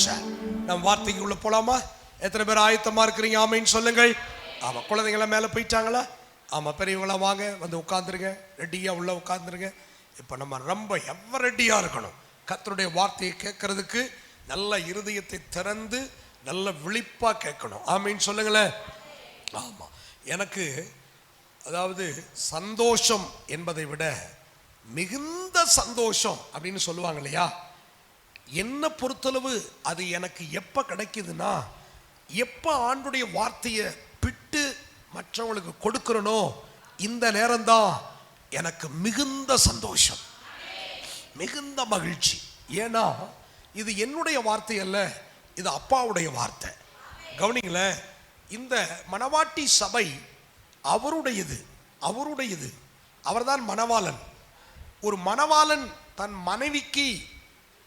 சரி, நம் வார்த்தைக்கு உள்ள போலாமா? எத்தனை பேர் ஆயத்தமா இருக்கிறீங்க? ஆமைன்னு சொல்லுங்கள். ஆமா, குழந்தைங்களாம் மேல போயிட்டாங்களா? ஆமா, பெரியவங்களாம் வாங்க, வந்து உட்காந்துருங்க, ரெடியா உள்ள உட்காந்துருங்க. இப்ப நம்ம ரொம்ப ரெடியா இருக்கணும் கர்த்தருடைய வார்த்தையை கேட்கறதுக்கு. நல்ல இருதயத்தை திறந்து நல்ல விழிப்பா கேட்கணும். ஆமைன்னு சொல்லுங்களேன். ஆமா, எனக்கு அதாவது சந்தோஷம் என்பதை விட மிகுந்த சந்தோஷம் அப்படின்னு சொல்லுவாங்க இல்லையா, என்ன பொறுத்தளவு அது எனக்கு எப்ப கிடைக்குதுன்னா, எப்ப ஆண்டுடைய வார்த்தையை பிட்டு மற்றவங்களுக்கு கொடுக்கிறனோ இந்த நேரம்தான் எனக்கு மிகுந்த சந்தோஷம், மிகுந்த மகிழ்ச்சி. ஏன்னா இது என்னுடைய வார்த்தை அல்ல, இது அப்பாவுடைய வார்த்தை. கவனிங்களேன், இந்த மணவாட்டி சபை அவருடையது, அவருடையது. அவர்தான் மணவாளன். ஒரு மணவாளன் தன் மனைவிக்கு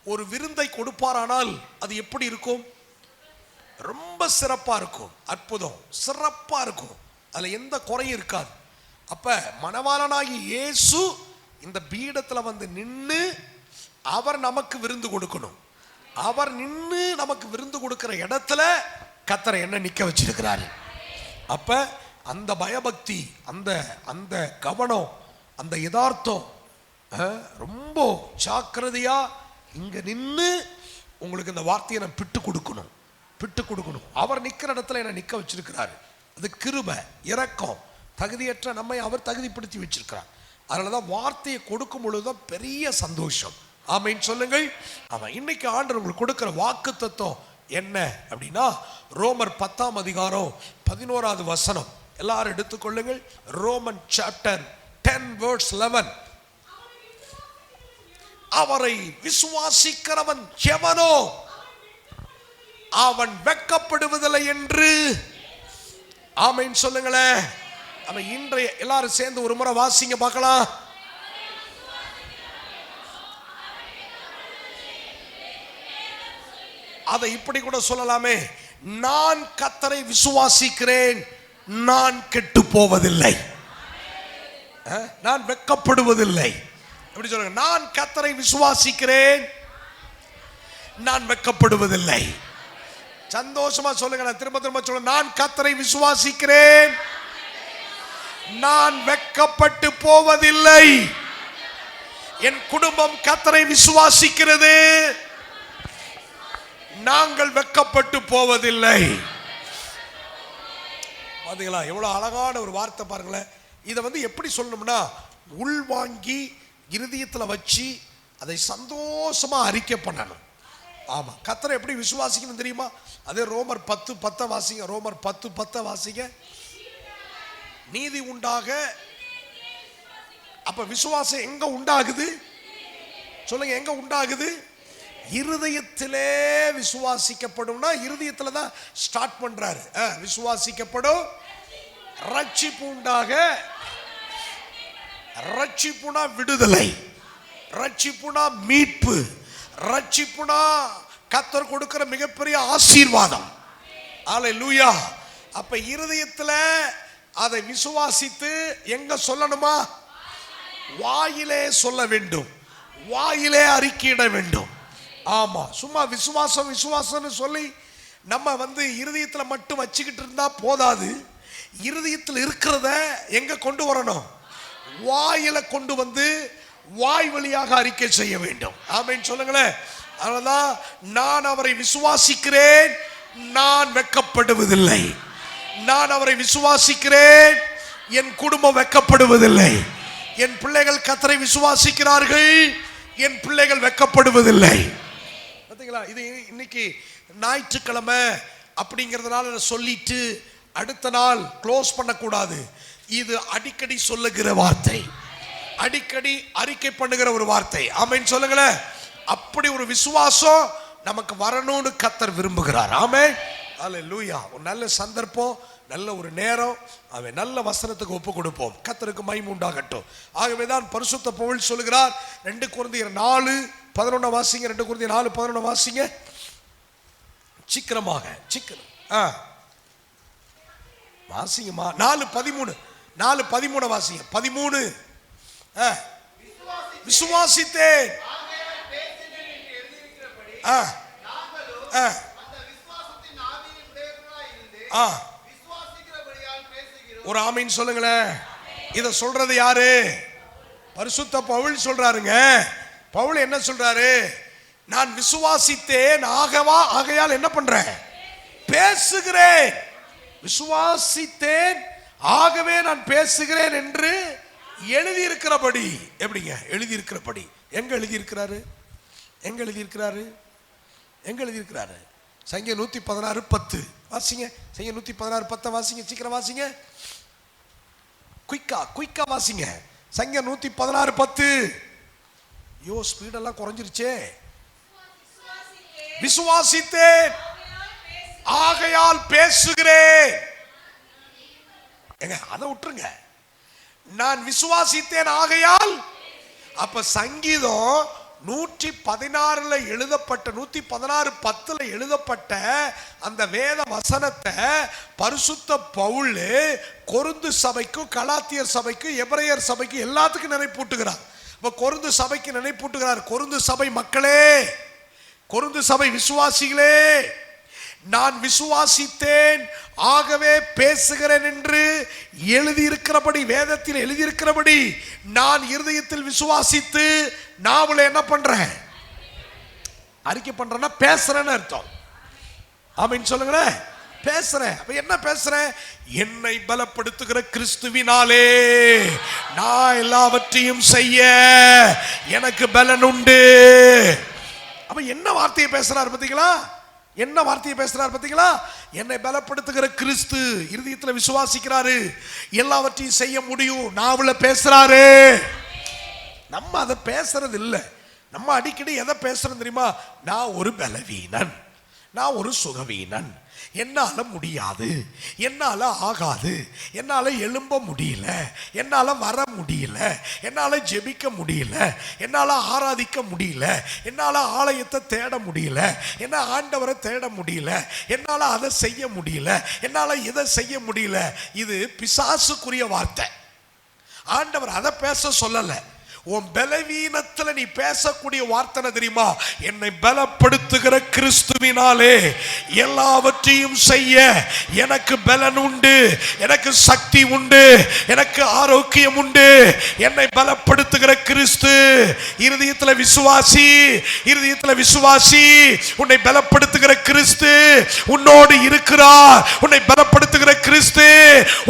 ஒரு விருந்தை கொடுப்பாரானால் அது எப்படி இருக்கும்? ரொம்ப சிறப்பா இருக்கும், அற்புதம், சிறப்பா இருக்கும், அதுல எந்த குறையும் இருக்காது. அப்ப மணவாளனாகி இயேசு இந்த பீடத்துல வந்து நின்று அவர் நமக்கு விருந்து கொடுக்கணும். அவர் நின்று நமக்கு விருந்து கொடுக்கிற இடத்துல கர்த்தர் என்ன நிக்க வச்சிருக்கிறாரு. அப்ப அந்த பயபக்தி, அந்த அந்த கவனம், அந்த யதார்த்தம், ரொம்ப ஜாக்கிரதையா இங்க நின்று உங்களுக்கு இந்த வார்த்தையை நான் பிட்டு கொடுக்கணும், பிட்டு கொடுக்கணும். அவர் நிக்கிற இடத்துல என்ன நிக்க வச்சிருக்கிறாரு. அது கிருபை, இரக்கம். தகுதியற்ற நம்மை அவர் தகுதிப்படுத்தி வச்சிருக்கிறார். அதனாலதான் வார்த்தையை கொடுக்கும் பொழுதுதான் பெரிய சந்தோஷம். ஆமைன்னு சொல்லுங்கள். ஆமா, இன்னைக்கு ஆண்டவர் உங்களுக்கு கொடுக்கிற வாக்கு தத்துவம் என்ன அப்படின்னா, ரோமர் 10ஆம் அதிகாரம் 11வது வசனம். எல்லாரும் எடுத்துக்கொள்ளுங்கள். Roman chapter 10 verse 11. அவரை விசுவாசிக்கிறவன் எவனோ அவன் வெட்கப்படுவதில்லை என்று. ஆமைன்னு சொல்லுங்களேன். அவன் இன்றைய எல்லாரும் சேர்ந்து ஒரு முறை வாசிங்க பார்க்கலாம். அதை இப்படி கூட சொல்லலாமே, நான் கர்த்தரை விசுவாசிக்கிறேன், நான் கெட்டு போவதில்லை, நான் வெட்கப்படுவதில்லை. எப்படி சொல்லுங்க? நான் கர்த்தரை விசுவாசிக்கிறேன், நான் வெட்கப்படுவதில்லை. சந்தோஷமா சொல்லுங்க. நான் திரும்ப திரும்ப சொல்லுங்க. நான் கர்த்தரை விசுவாசிக்கிறேன், நான் வெட்கப்பட்டு போவதில்லை. என் குடும்பம் கர்த்தரை விசுவாசிக்கிறது, நாங்கள் வெட்கப்பட்டு போவதில்லை. பாத்தீங்களா எவ்வளவு அழகான ஒரு வார்த்தை பாருங்களேன். இதை வந்து எப்படி சொல்லணும்னா, உள்வாங்கி இருதயத்துல வச்சு அதை சந்தோஷமா அறிக்கை பண்ணணும். ஆமா, கர்த்தரை எப்படி விசுவாசிக்கணும் தெரியுமா? அதே ரோமர் 10:10 வாசிங்க. ரோமர் 10:10 வாசிங்க. நீதி உண்டாக. அப்ப விசுவாசம் எங்க உண்டாகுது சொல்லுங்க? எங்க உண்டாகுது? இருதயத்திலே விசுவாசிக்கப்படும்னா, இருதயத்துல தான் ஸ்டார்ட் பண்றாரு. விசுவாசிக்கப்படும், ரட்சிப்பு உண்டாக. ரட்சிப்புனா விடுதலை, ரட்சிப்புனா மீட்பு, ரட்சிப்புனா கர்த்தர் கொடுக்கிற மிகப்பெரிய ஆசீர்வாதம். அல்லேலூயா. அப்ப இருதயத்துல அதை விசுவாசித்து எங்க சொல்லணுமா? வாயிலே சொல்ல வேண்டும், வாயிலே அறிக்கையிட வேண்டும். ஆமா, சும்மா விசுவாசம் விசுவாசம்னு சொல்லி நம்ம வந்து இருதயத்துல மட்டும் வச்சுக்கிட்டு இருந்தா போதாது. இருதயத்தில் இருக்கிறத எங்க கொண்டு வரணும்? வாயில கொண்டு வந்து வாய் வழியாக அறிக்கை செய்ய வேண்டும். ஆமென் சொல்லுங்களேன். அதனால்தான் நான் அவரை விசுவாசிக்கிறேன், நான் வெட்கப்படுவதில்லை. நான் அவரை விசுவாசிக்கிறேன், என் குடும்பம் வெட்கப்படுவதில்லை. என் பிள்ளைகள் கர்த்தரை விசுவாசிக்கிறார்கள், என் பிள்ளைகள் வெட்கப்படுவதில்லை. பார்த்தீங்களா? இது இன்னைக்கு ஞாயிற்றுக்கிழமை அப்படிங்கிறதுனால சொல்லிட்டு அடுத்த நாள் க்ளோஸ் பண்ணக்கூடாது. இது அடிக்கடி சொல்லுகிற வார்த்தை, அடிக்கடி அறிக்கை பண்ணுகிற ஒரு வார்த்தை. ஆமென் சொல்லுங்களேன். அப்படி ஒரு விசுவாசம் நமக்கு வரணும்னு கர்த்தர் விரும்புகிறார். ஆமென். அல்லேலூயா. ஒரு நல்ல சந்தர்ப்பம், நல்ல ஒரு நேரம், அவன் நல்ல வசனத்துக்கு ஒப்பு கொடுப்போம். கர்த்தருக்கு மகிமை உண்டாகட்டும். ஆகவேதான் பரிசுத்த பவுல் சொல்லுகிறார், 2 கொரிந்தியர் 4:11 வாசிங்க. 2 கொரிந்தியர் 4:11 வாசிங்க. சீக்கிரமாக சீக்கிரம் வாசிங்கம்மா. 4:13 வாசிங்க. 13. விசுவாசித்தேன். ஒரு ஆமீன் சொல்லுங்களேன். இத சொல்றது யாரு? பரிசுத்த பவுல் சொல்றாருங்க. பவுல் என்ன சொல்றாரு? நான் விசுவாசித்தேன், ஆகையால் என்ன பண்றேன்? பேசுகிறேன். விசுவாசித்தேன், ஆகவே நான் பேசுகிறேன் என்று எழுதியிருக்கிறபடி. எப்படிங்க எழுதியிருக்கிறபடி? எங்க எழுதியிருக்கிறாரு? எங்க எழுதியிருக்கிறாரு? எங்க எழுதியிருக்கிறாரு? சங்கீதம் 116:10 வாசிங்க. சங்கீதம் 116:10 வாசிங்க. சீக்கிரம் வாசிங்க. குயிக்கா வாசிங்க. சங்கீதம் 116:10. ஐயோ, ஸ்பீடெல்லாம் குறைஞ்சிருச்சே. விசுவாசித்தேன், ஆகையால் பேசுகிறேன். அதை விட்டுருங்க. நான் விசுவாசித்தேன் ஆகையால். அப்ப சங்கீதம் 116 எழுதப்பட்ட 116:10 எழுதப்பட்ட அந்த வேத வசனத்தை பரிசுத்த பவுல் கொரிந்து சபைக்கும், கலாத்தியர் சபைக்கும், எபிரேயர் சபைக்கும் எல்லாத்துக்கும் நினைப்பூட்டுகிறார். இப்ப கொரிந்து சபைக்கு நினைப்பூட்டுகிறார். கொரிந்து சபை மக்களே, கொரிந்து சபை விசுவாசிகளே, நான் விசுவாசித்தேன், ஆகவே பேசுகிறேன் என்று எழுதியிருக்கிறபடி, வேதத்தில் எழுதியிருக்கிறபடி நான் இருதயத்தில் விசுவாசித்து நாவல என்ன பண்றேன்? அறிக்கை பண்றேன்னா பேசுறேன்னு அர்த்தம். ஆமீன் சொல்லுங்களேன். பேசுறேன். அப்ப என்ன பேசுறேன்? என்னை பலப்படுத்துகிற கிறிஸ்துவினாலே நான் எல்லாவற்றையும் செய்ய எனக்கு பலன் உண்டு. அப்ப என்ன வார்த்தையை பேசுறாரு பாத்தீங்களா? என்ன வார்த்தையை பேசுறாரு பாத்தீங்களா? என்னை பலப்படுத்துகிற கிறிஸ்து. இருதயத்துல விசுவாசிக்கிறாரு, எல்லாவற்றையும் செய்ய முடியும். நாவல பேசுறாரு. நம்ம அதை பேசுறது இல்லை. நம்ம அடிக்கடி எதை பேசுறோம் தெரியுமா? நான் ஒரு பலவீனன், நான் ஒரு சுகவீனன், என்னால முடியாது, என்னால ஆகாது, என்னால எழும்ப முடியல, என்னால வர முடியல, என்னால ஜெபிக்க முடியல, என்னால ஆராதிக்க முடியல, என்னால ஆலயத்தை தேட முடியல, என்ன ஆண்டவரை தேட முடியல, என்னால அதை செய்ய முடியல, என்னால இதை செய்ய முடியல. இது பிசாசுக்குரிய வார்த்தை. ஆண்டவர் அதை பேச சொல்லல. உன் பலவீனத்துல நீ பேசக்கூடிய வார்த்தை தெரியுமா? என்னை பலப்படுத்துகிற கிறிஸ்துவினாலே எல்லாவற்றையும் செய்ய எனக்கு பலன் உண்டு, எனக்கு சக்தி உண்டு, எனக்கு ஆரோக்கியம் உண்டு. என்னை பலப்படுத்துகிற கிறிஸ்து. இருதயத்துல விசுவாசி, இருதயத்துல விசுவாசி. உன்னை பலப்படுத்துகிற கிறிஸ்து உன்னோடு இருக்கிறார். உன்னை பலப்படுத்துகிற கிறிஸ்து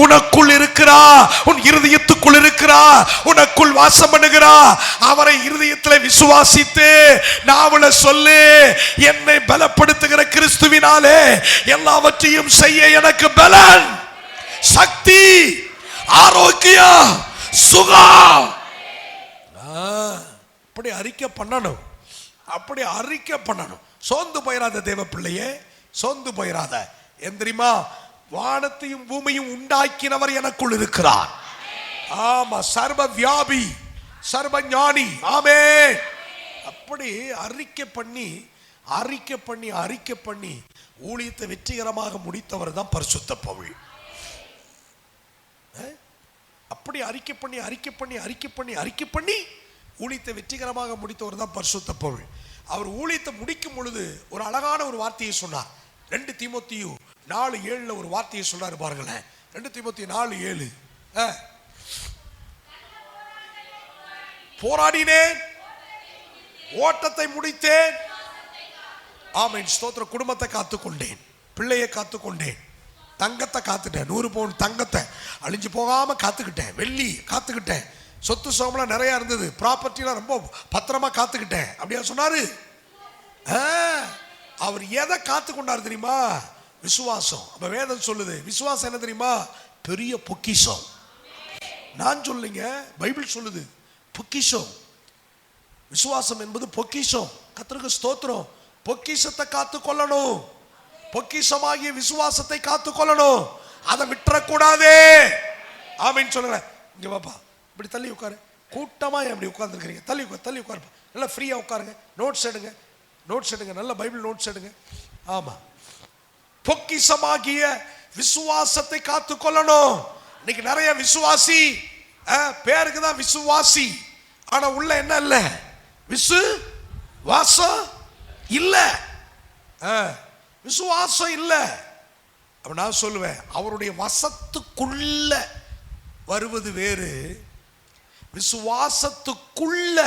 உனக்குள் இருக்கிறார், உன் இருதயத்துக்குள் இருக்கிறார், உனக்குள் வாசம் பண்ணுகிறார். அவரை இருதயத்தில் விசுவாசித்து நாவல சொல்லு, என்னை பலப்படுத்துகிற கிறிஸ்துவினாலே எல்லாவற்றையும் செய்ய எனக்கு பலன், சக்தி, ஆரோக்கியம், சுகம். அப்படி அறிக்கை பண்ணணும். அப்படி அறிக்கை பண்ணணும். சோர்ந்து போயிராத தேவ பிள்ளையே, சோர்ந்து போயிராத. ஏன் தெரியுமா? வானத்தையும் பூமியும் உண்டாக்கினவர் எனக்குள் இருக்கிறார். ஆமா, சர்வ வியாபி, சர்வ ஞானி. ஆமென். அப்படி அறிக்கை பண்ணி அறிக்கை பண்ணி அறிக்கை பண்ணி ஊழியத்தை வெற்றிகரமாக முடித்தவர் தான் பரிசுத்த பவுல். அப்படி அறிக்கை பண்ணி அறிக்கை பண்ணி அறிக்கை பண்ணி அறிக்கை பண்ணி ஊழியத்தை வெற்றிகரமாக முடித்தவர் தான் பரிசுத்த பவுல். அவர் ஊழியத்தை முடிக்கும் பொழுது ஒரு அழகான ஒரு வார்த்தையை சொன்னார். 2 தீமோத்தேயு 4:7 ஒரு வார்த்தையை சொல்றாரு பாருங்களேன். 2 தீமோத்தேயு 4:7. போராடினேன், ஓட்டத்தை முடித்தேன். ஆமென், ஸ்தோத்திரம். குடும்பத்தை காத்துக்கொண்டேன், பிள்ளையை காத்துக்கொண்டேன், தங்கத்தை காத்துட்டேன், 100 பவுன் தங்கத்தை அழிஞ்சு போகாம காத்துக்கிட்டேன், வெள்ளி காத்துக்கிட்டேன், சொத்து சோமலாம் நிறைய இருந்தது, ப்ராப்பர்ட்டிலாம் ரொம்ப பத்திரமா காத்துக்கிட்டேன். அப்படியா சொன்னாரு? அவர் எதை காத்து கொண்டாரு தெரியுமா? விசுவாசம். அப்ப வேதம் சொல்லுது விசுவாசம் என்ன தெரியுமா? பெரிய பொக்கிஷம். நான் சொல்லுங்க, பைபிள் சொல்லுது பொக்கிஷம். விசுவாசம் என்பது பொக்கிஷம். கர்த்தருக்கு ஸ்தோத்திரம். பொக்கிஷத்தை காத்து கொள்ளணும். பொக்கிஷமாகிய விசுவாசத்தை காத்து கொள்ளணும். அதை விட்டுறக்கூடாது. ஆமீன் சொல்லுங்க. இங்க பாப்பா, இப்படி தள்ளி உட்காரு. கூட்டமா அப்படி உட்கார்ந்துருக்கீங்க. தள்ளி உட்காருப்பா. நல்லா ஃப்ரீயா உட்காருங்க. நோட்ஸ் எடுங்க, நல்ல பைபிள் நோட்ஸ் எடுங்க. ஆமா, பொக்கிஷமாகிய விசுவாசத்தை காத்து கொள்ளணும். இன்னைக்கு நிறைய விசுவாசி, பேருக்கு தான் விசுவாசி, ஆனா உள்ள என்ன இல்ல? விசுவாசம் இல்ல. விசுவாசம் இல்லை. அப்ப நான் சொல்லுவேன், அவருடைய வசத்துக்குள்ள வருவது வேறு, விசுவாசத்துக்குள்ள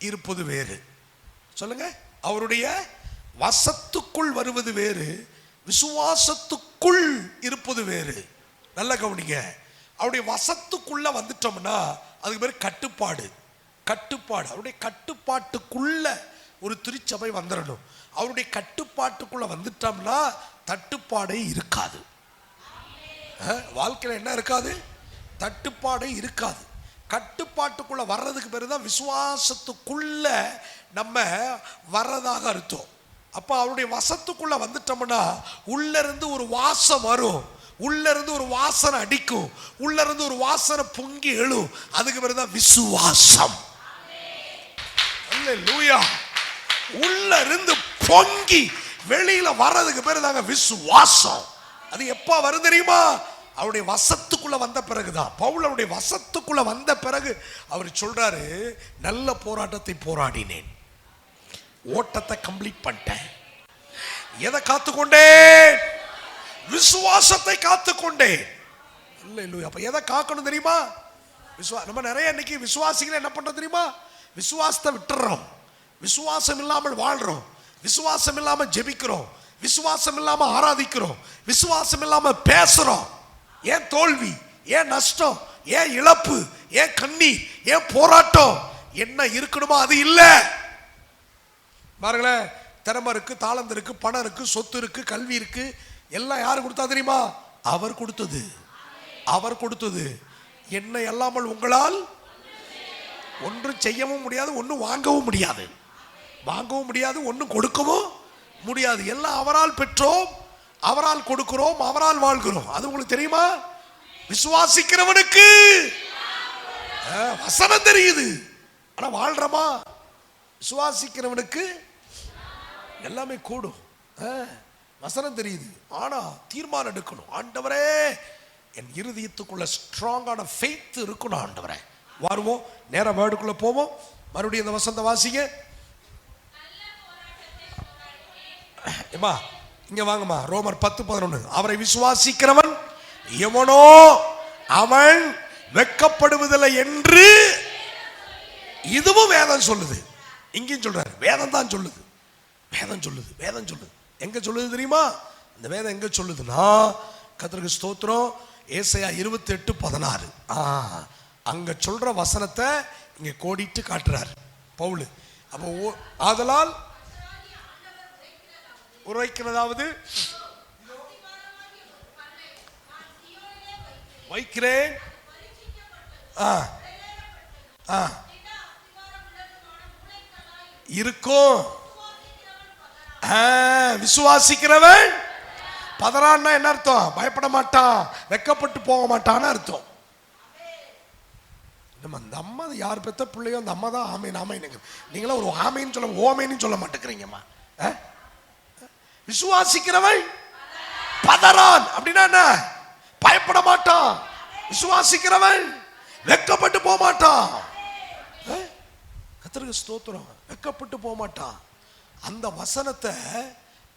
இருப்பது வேறு. சொல்லுங்க, அவருடைய வசத்துக்குள் வருவது வேறு, விசுவாசத்துக்குள் இருப்பது வேறு. நல்ல கவனிங்க. அவருடைய வசத்துக்குள்ள வந்துட்டோம்னா அதுக்கு பேர் கட்டுப்பாடு. கட்டுப்பாடு, அவருடைய கட்டுப்பாட்டுக்குள்ள ஒரு திருச்சபை வந்துடணும். அவருடைய கட்டுப்பாட்டுக்குள்ள வந்துட்டோம்னா தட்டுப்பாடே இருக்காது. வாழ்க்கையில் என்ன இருக்காது? தட்டுப்பாடே இருக்காது. கட்டுப்பாட்டுக்குள்ள வர்றதுக்கு பேரு தான் விசுவாசத்துக்குள்ள நம்ம வர்றதாக அர்த்தம். அப்ப அவருடைய வசத்துக்குள்ள வந்துட்டோம்னா உள்ள இருந்து ஒரு வாசம் வரும், உள்ள இருந்து ஒரு வாசனை அடிக்கும், உள்ள இருந்து ஒரு வாசனை பொங்கி எழும். அதுக்கு பேரு தான் விசுவாசம். அல்லேலூயா. உள்ள இருந்து பொங்கி வெளியில வர்றதுக்கு பேரு தாங்க விசுவாசம். அது எப்ப வரும் தெரியுமா? அவருடைய வசத்துக்குள்ள வந்த பிறகுதான். பவுல் அவருடைய வசத்துக்குள்ள வந்த பிறகு அவர் சொல்றாரு, நல்ல போராட்டத்தை போராடினேன், ஓட்டத்தை கம்ப்ளீட் பண்ணிட்டேன். எதை காத்துக்கொண்டேன்? விசுவாசத்தை காத்துக்கொண்டேன். இல்ல, அப்ப எதை காக்கணும் தெரியுமா? நம்ம நிறைய இன்னைக்கு விசுவாசிகள் என்ன பண்றோம் தெரியுமா? விசுவாசத்தை விட்டுறோம், விசுவாசம் இல்லாமல் வாழ்றோம், விசுவாசம் இல்லாம ஜெபிக்கிறோம், விசுவாசம் இல்லாம ஆராதிக்கிறோம், விசுவாசம் இல்லாம பேசுறோம். ஏன் தோல்வி, ஏன் நஷ்டம், ஏன் இழப்பு, ஏன் கண்ணீர், ஏன் போராட்டம்? என்ன இருக்கணுமோ அது இல்ல. பாருங்களேன், திறமை இருக்கு, தாளந்து இருக்கு, பணம் இருக்கு, சொத்து இருக்கு, கல்வி இருக்கு, எல்லாம் யாரு கொடுத்தா தெரியுமா? அவர் கொடுத்தது. அவர் கொடுத்தது. என்ன அல்லாமல் உங்களால் ஒன்றும் செய்யவும் முடியாது, ஒன்றும் வாங்கவும் முடியாது. வாங்கவும் முடியாது, ஒன்றும் கொடுக்கவும் முடியாது. எல்லாம் அவரால் பெற்றோம், அவரால் கொடுக்கிறோம், அவரால் வாழ்கிறோம். அது உங்களுக்கு தெரியுமா? விசுவாசிக்கிறவனுக்கு வசனம் தெரியுது, ஆனா வாழ்றமா? விசுவாசிக்கிறவனுக்கு எல்லாமே கூடும். வசனம் தெரியுது, ஆனா தீர்மானம் எடுக்கணும். ஆண்டவரே, என் இருதயத்துக்குள்ள ஸ்ட்ராங்கான ஃபெய்த் இருக்கணும். ஆண்டவரே, வருவோம், நேரா வேர்டுக்குள்ள போவோம். மறுபடியும் இந்த வசந்த வாசிங்க. ஏமா இங்க வாங்கம்மா, ரோமர் 10:11. அவரை விசுவாசிக்கிறவன் எவனோ அவன் வெட்கப்படுவதில்லை என்று இதுவும் வேதம் சொல்லுது. இங்கேயும் சொல்றாரு, வேதம் தான் சொல்லுது, வேதம் சொல்லுது, வேதம் சொல்லுது. எங்க சொல்லுது தெரியுமா? இந்த வேதம் எங்க சொல்லுதுன்னா, கர்த்தருக்கு ஸ்தோத்திரம், ஏசாயா 28:16. அங்க சொல்ற வசனத்தை இங்க கோடிட்டு காட்டுறார் பவுல். அப்போ ஆதலால் உரைக்கிறதாவது வைக்கிறேன், இருக்கும். விசுவாசிக்கிறவன் பதறான்னா என்ன அர்த்தம்? பயப்பட மாட்டான், வெக்கப்பட்டு போக மாட்டான்னு அர்த்தம். அந்த அம்மா யார் பெத்த பிள்ளையோ அந்த அம்மா தான் ஆமீன் ஆமீன். நீங்களா ஒரு ஆமீன்னு சொல்ல, ஓமேன்னு சொல்ல மாட்டேங்கிறீங்கம்மா. விசுவாசிக்கிறவன் பதறான் அப்படின்னா என்ன? பயப்பட மாட்டான். விசுவாசிக்கிறவன் வெக்கப்பட்டு போக மாட்டான். கர்த்தருக்கு ஸ்தோத்திரம், வெக்கப்பட்டு போக மாட்டான். அந்த வசனத்தை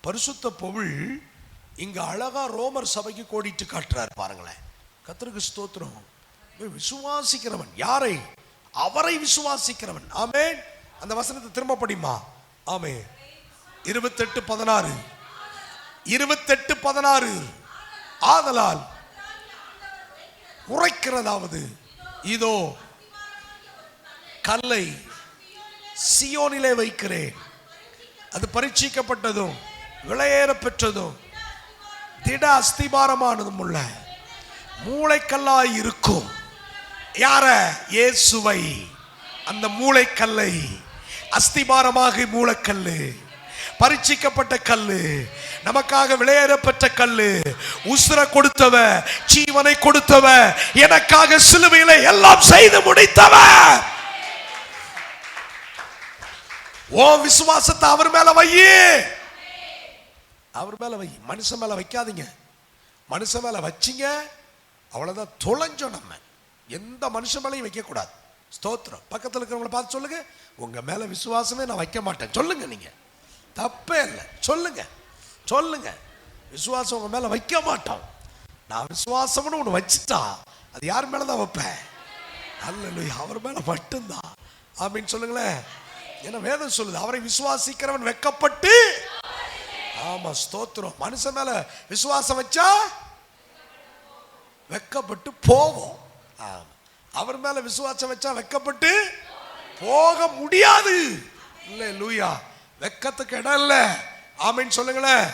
பரிசுத்த பவுல் இங்க அழகா ரோமர் சபைக்கு கோடிட்டு காட்டுறார். பாருங்களேன், கர்த்தருக்கு ஸ்தோத்திரம். விசுவாசிக்கிறவன் யாரை? அவரை விசுவாசிக்கிறவன். ஆமென். அந்த வசனத்தை திரும்ப படிமா. ஆமென். 28:16 28:16. ஆதலால் உரைக்கிறதாவது, இதோ கல்லை சியோனிலே வைக்கிறேன், அது பரீட்சிக்கப்பட்டதும் விலையேற பெற்றதும் திட அஸ்திபாரமானதும் உள்ள மூளைக்கல்லாய் இருக்கும். யார? இயேசுவை. அந்த மூளைக்கல்லை, அஸ்திபாரமாக மூளைக்கல்லு, பரீட்சிக்கப்பட்ட கல்லு, நமக்காக விலையேறப்பட்ட கல்லு, உசுர கொடுத்தவ, ஜீவனை கொடுத்தவ, எனக்காக சிலுவையில எல்லாம் செய்து முடித்தவ. ஓ விசுவாசத்தை அவர் மேல வையே, அவர் மேல வை, மனுஷன் மேல வைக்காதீங்க. மனுஷன் மேல வச்சிங்க அவ்வளவுதான், தொலைஞ்சோம். நம்ம எந்த மனுஷன் மேலையும் வைக்க கூடாது. ஸ்தோத்திரம். பக்கத்தில் இருக்கிறவங்களை பார்த்து சொல்லுங்க, உங்க மேல விசுவாசமே நான் வைக்க மாட்டேன் சொல்லுங்க. நீங்க தப்பே இல்லை. சொல்லுங்க சொல்லுங்க. விசுவாசம் உங்க மேல வைக்க மாட்டோம். நான் விசுவாசம்னு ஒன்று வச்சுட்டா அது யார் மேல தான் வைப்பேன்? அல்லேலூயா, அவர் மேல மட்டும்தான். ஆமீன் சொல்லுங்களேன். ஏன்னா வேதம் சொல்லுது, அவரை விசுவாசிக்கிறவன் வெட்கப்பட்டு. ஆமா, ஸ்தோத்திரம். மனுஷன் மேல விசுவாசம் வச்சா வெட்கப்பட்டு போவோம். அவர் மேல விசுவாசம் வச்சா வெட்கப்பட்டு போக முடியாது. அல்லேலூயா, வெட்கத்துக்கு இடம் இல்ல. ஆமீன் சொல்லுங்களேன்.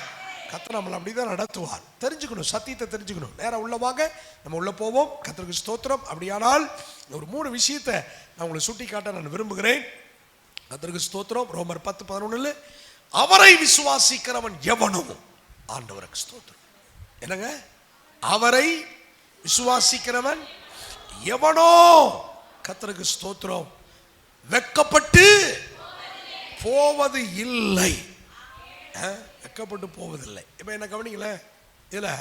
கர்த்தர் நம்மளை அப்படிதான் நடத்துவார். தெரிஞ்சுக்கணும், சத்தியத்தை தெரிஞ்சுக்கணும். நேரம் உள்ள வாங்க, நம்ம உள்ள போவோம். கர்த்தருக்கு ஸ்தோத்திரம். அப்படியானால் ஒரு 3 விஷயத்தை நான் உங்களை சுட்டி காட்ட நான் விரும்புகிறேன். கர்த்தருக்கு ஸ்தோத்திரம். ரோமர் 10:11 அவரை விசுவாசிக்கிறவன் எவனும். ஆண்டவருக்கு ஸ்தோத்திரம். என்னங்க? அவரை விசுவாசிக்கிறவன் எவனோ, கர்த்தருக்கு ஸ்தோத்திரம், வெட்கப்பட்டு போவது இல்லை. வெட்கப்பட்டு போவதில்லை. இப்போ என்ன கவனிங்களேன், இதில்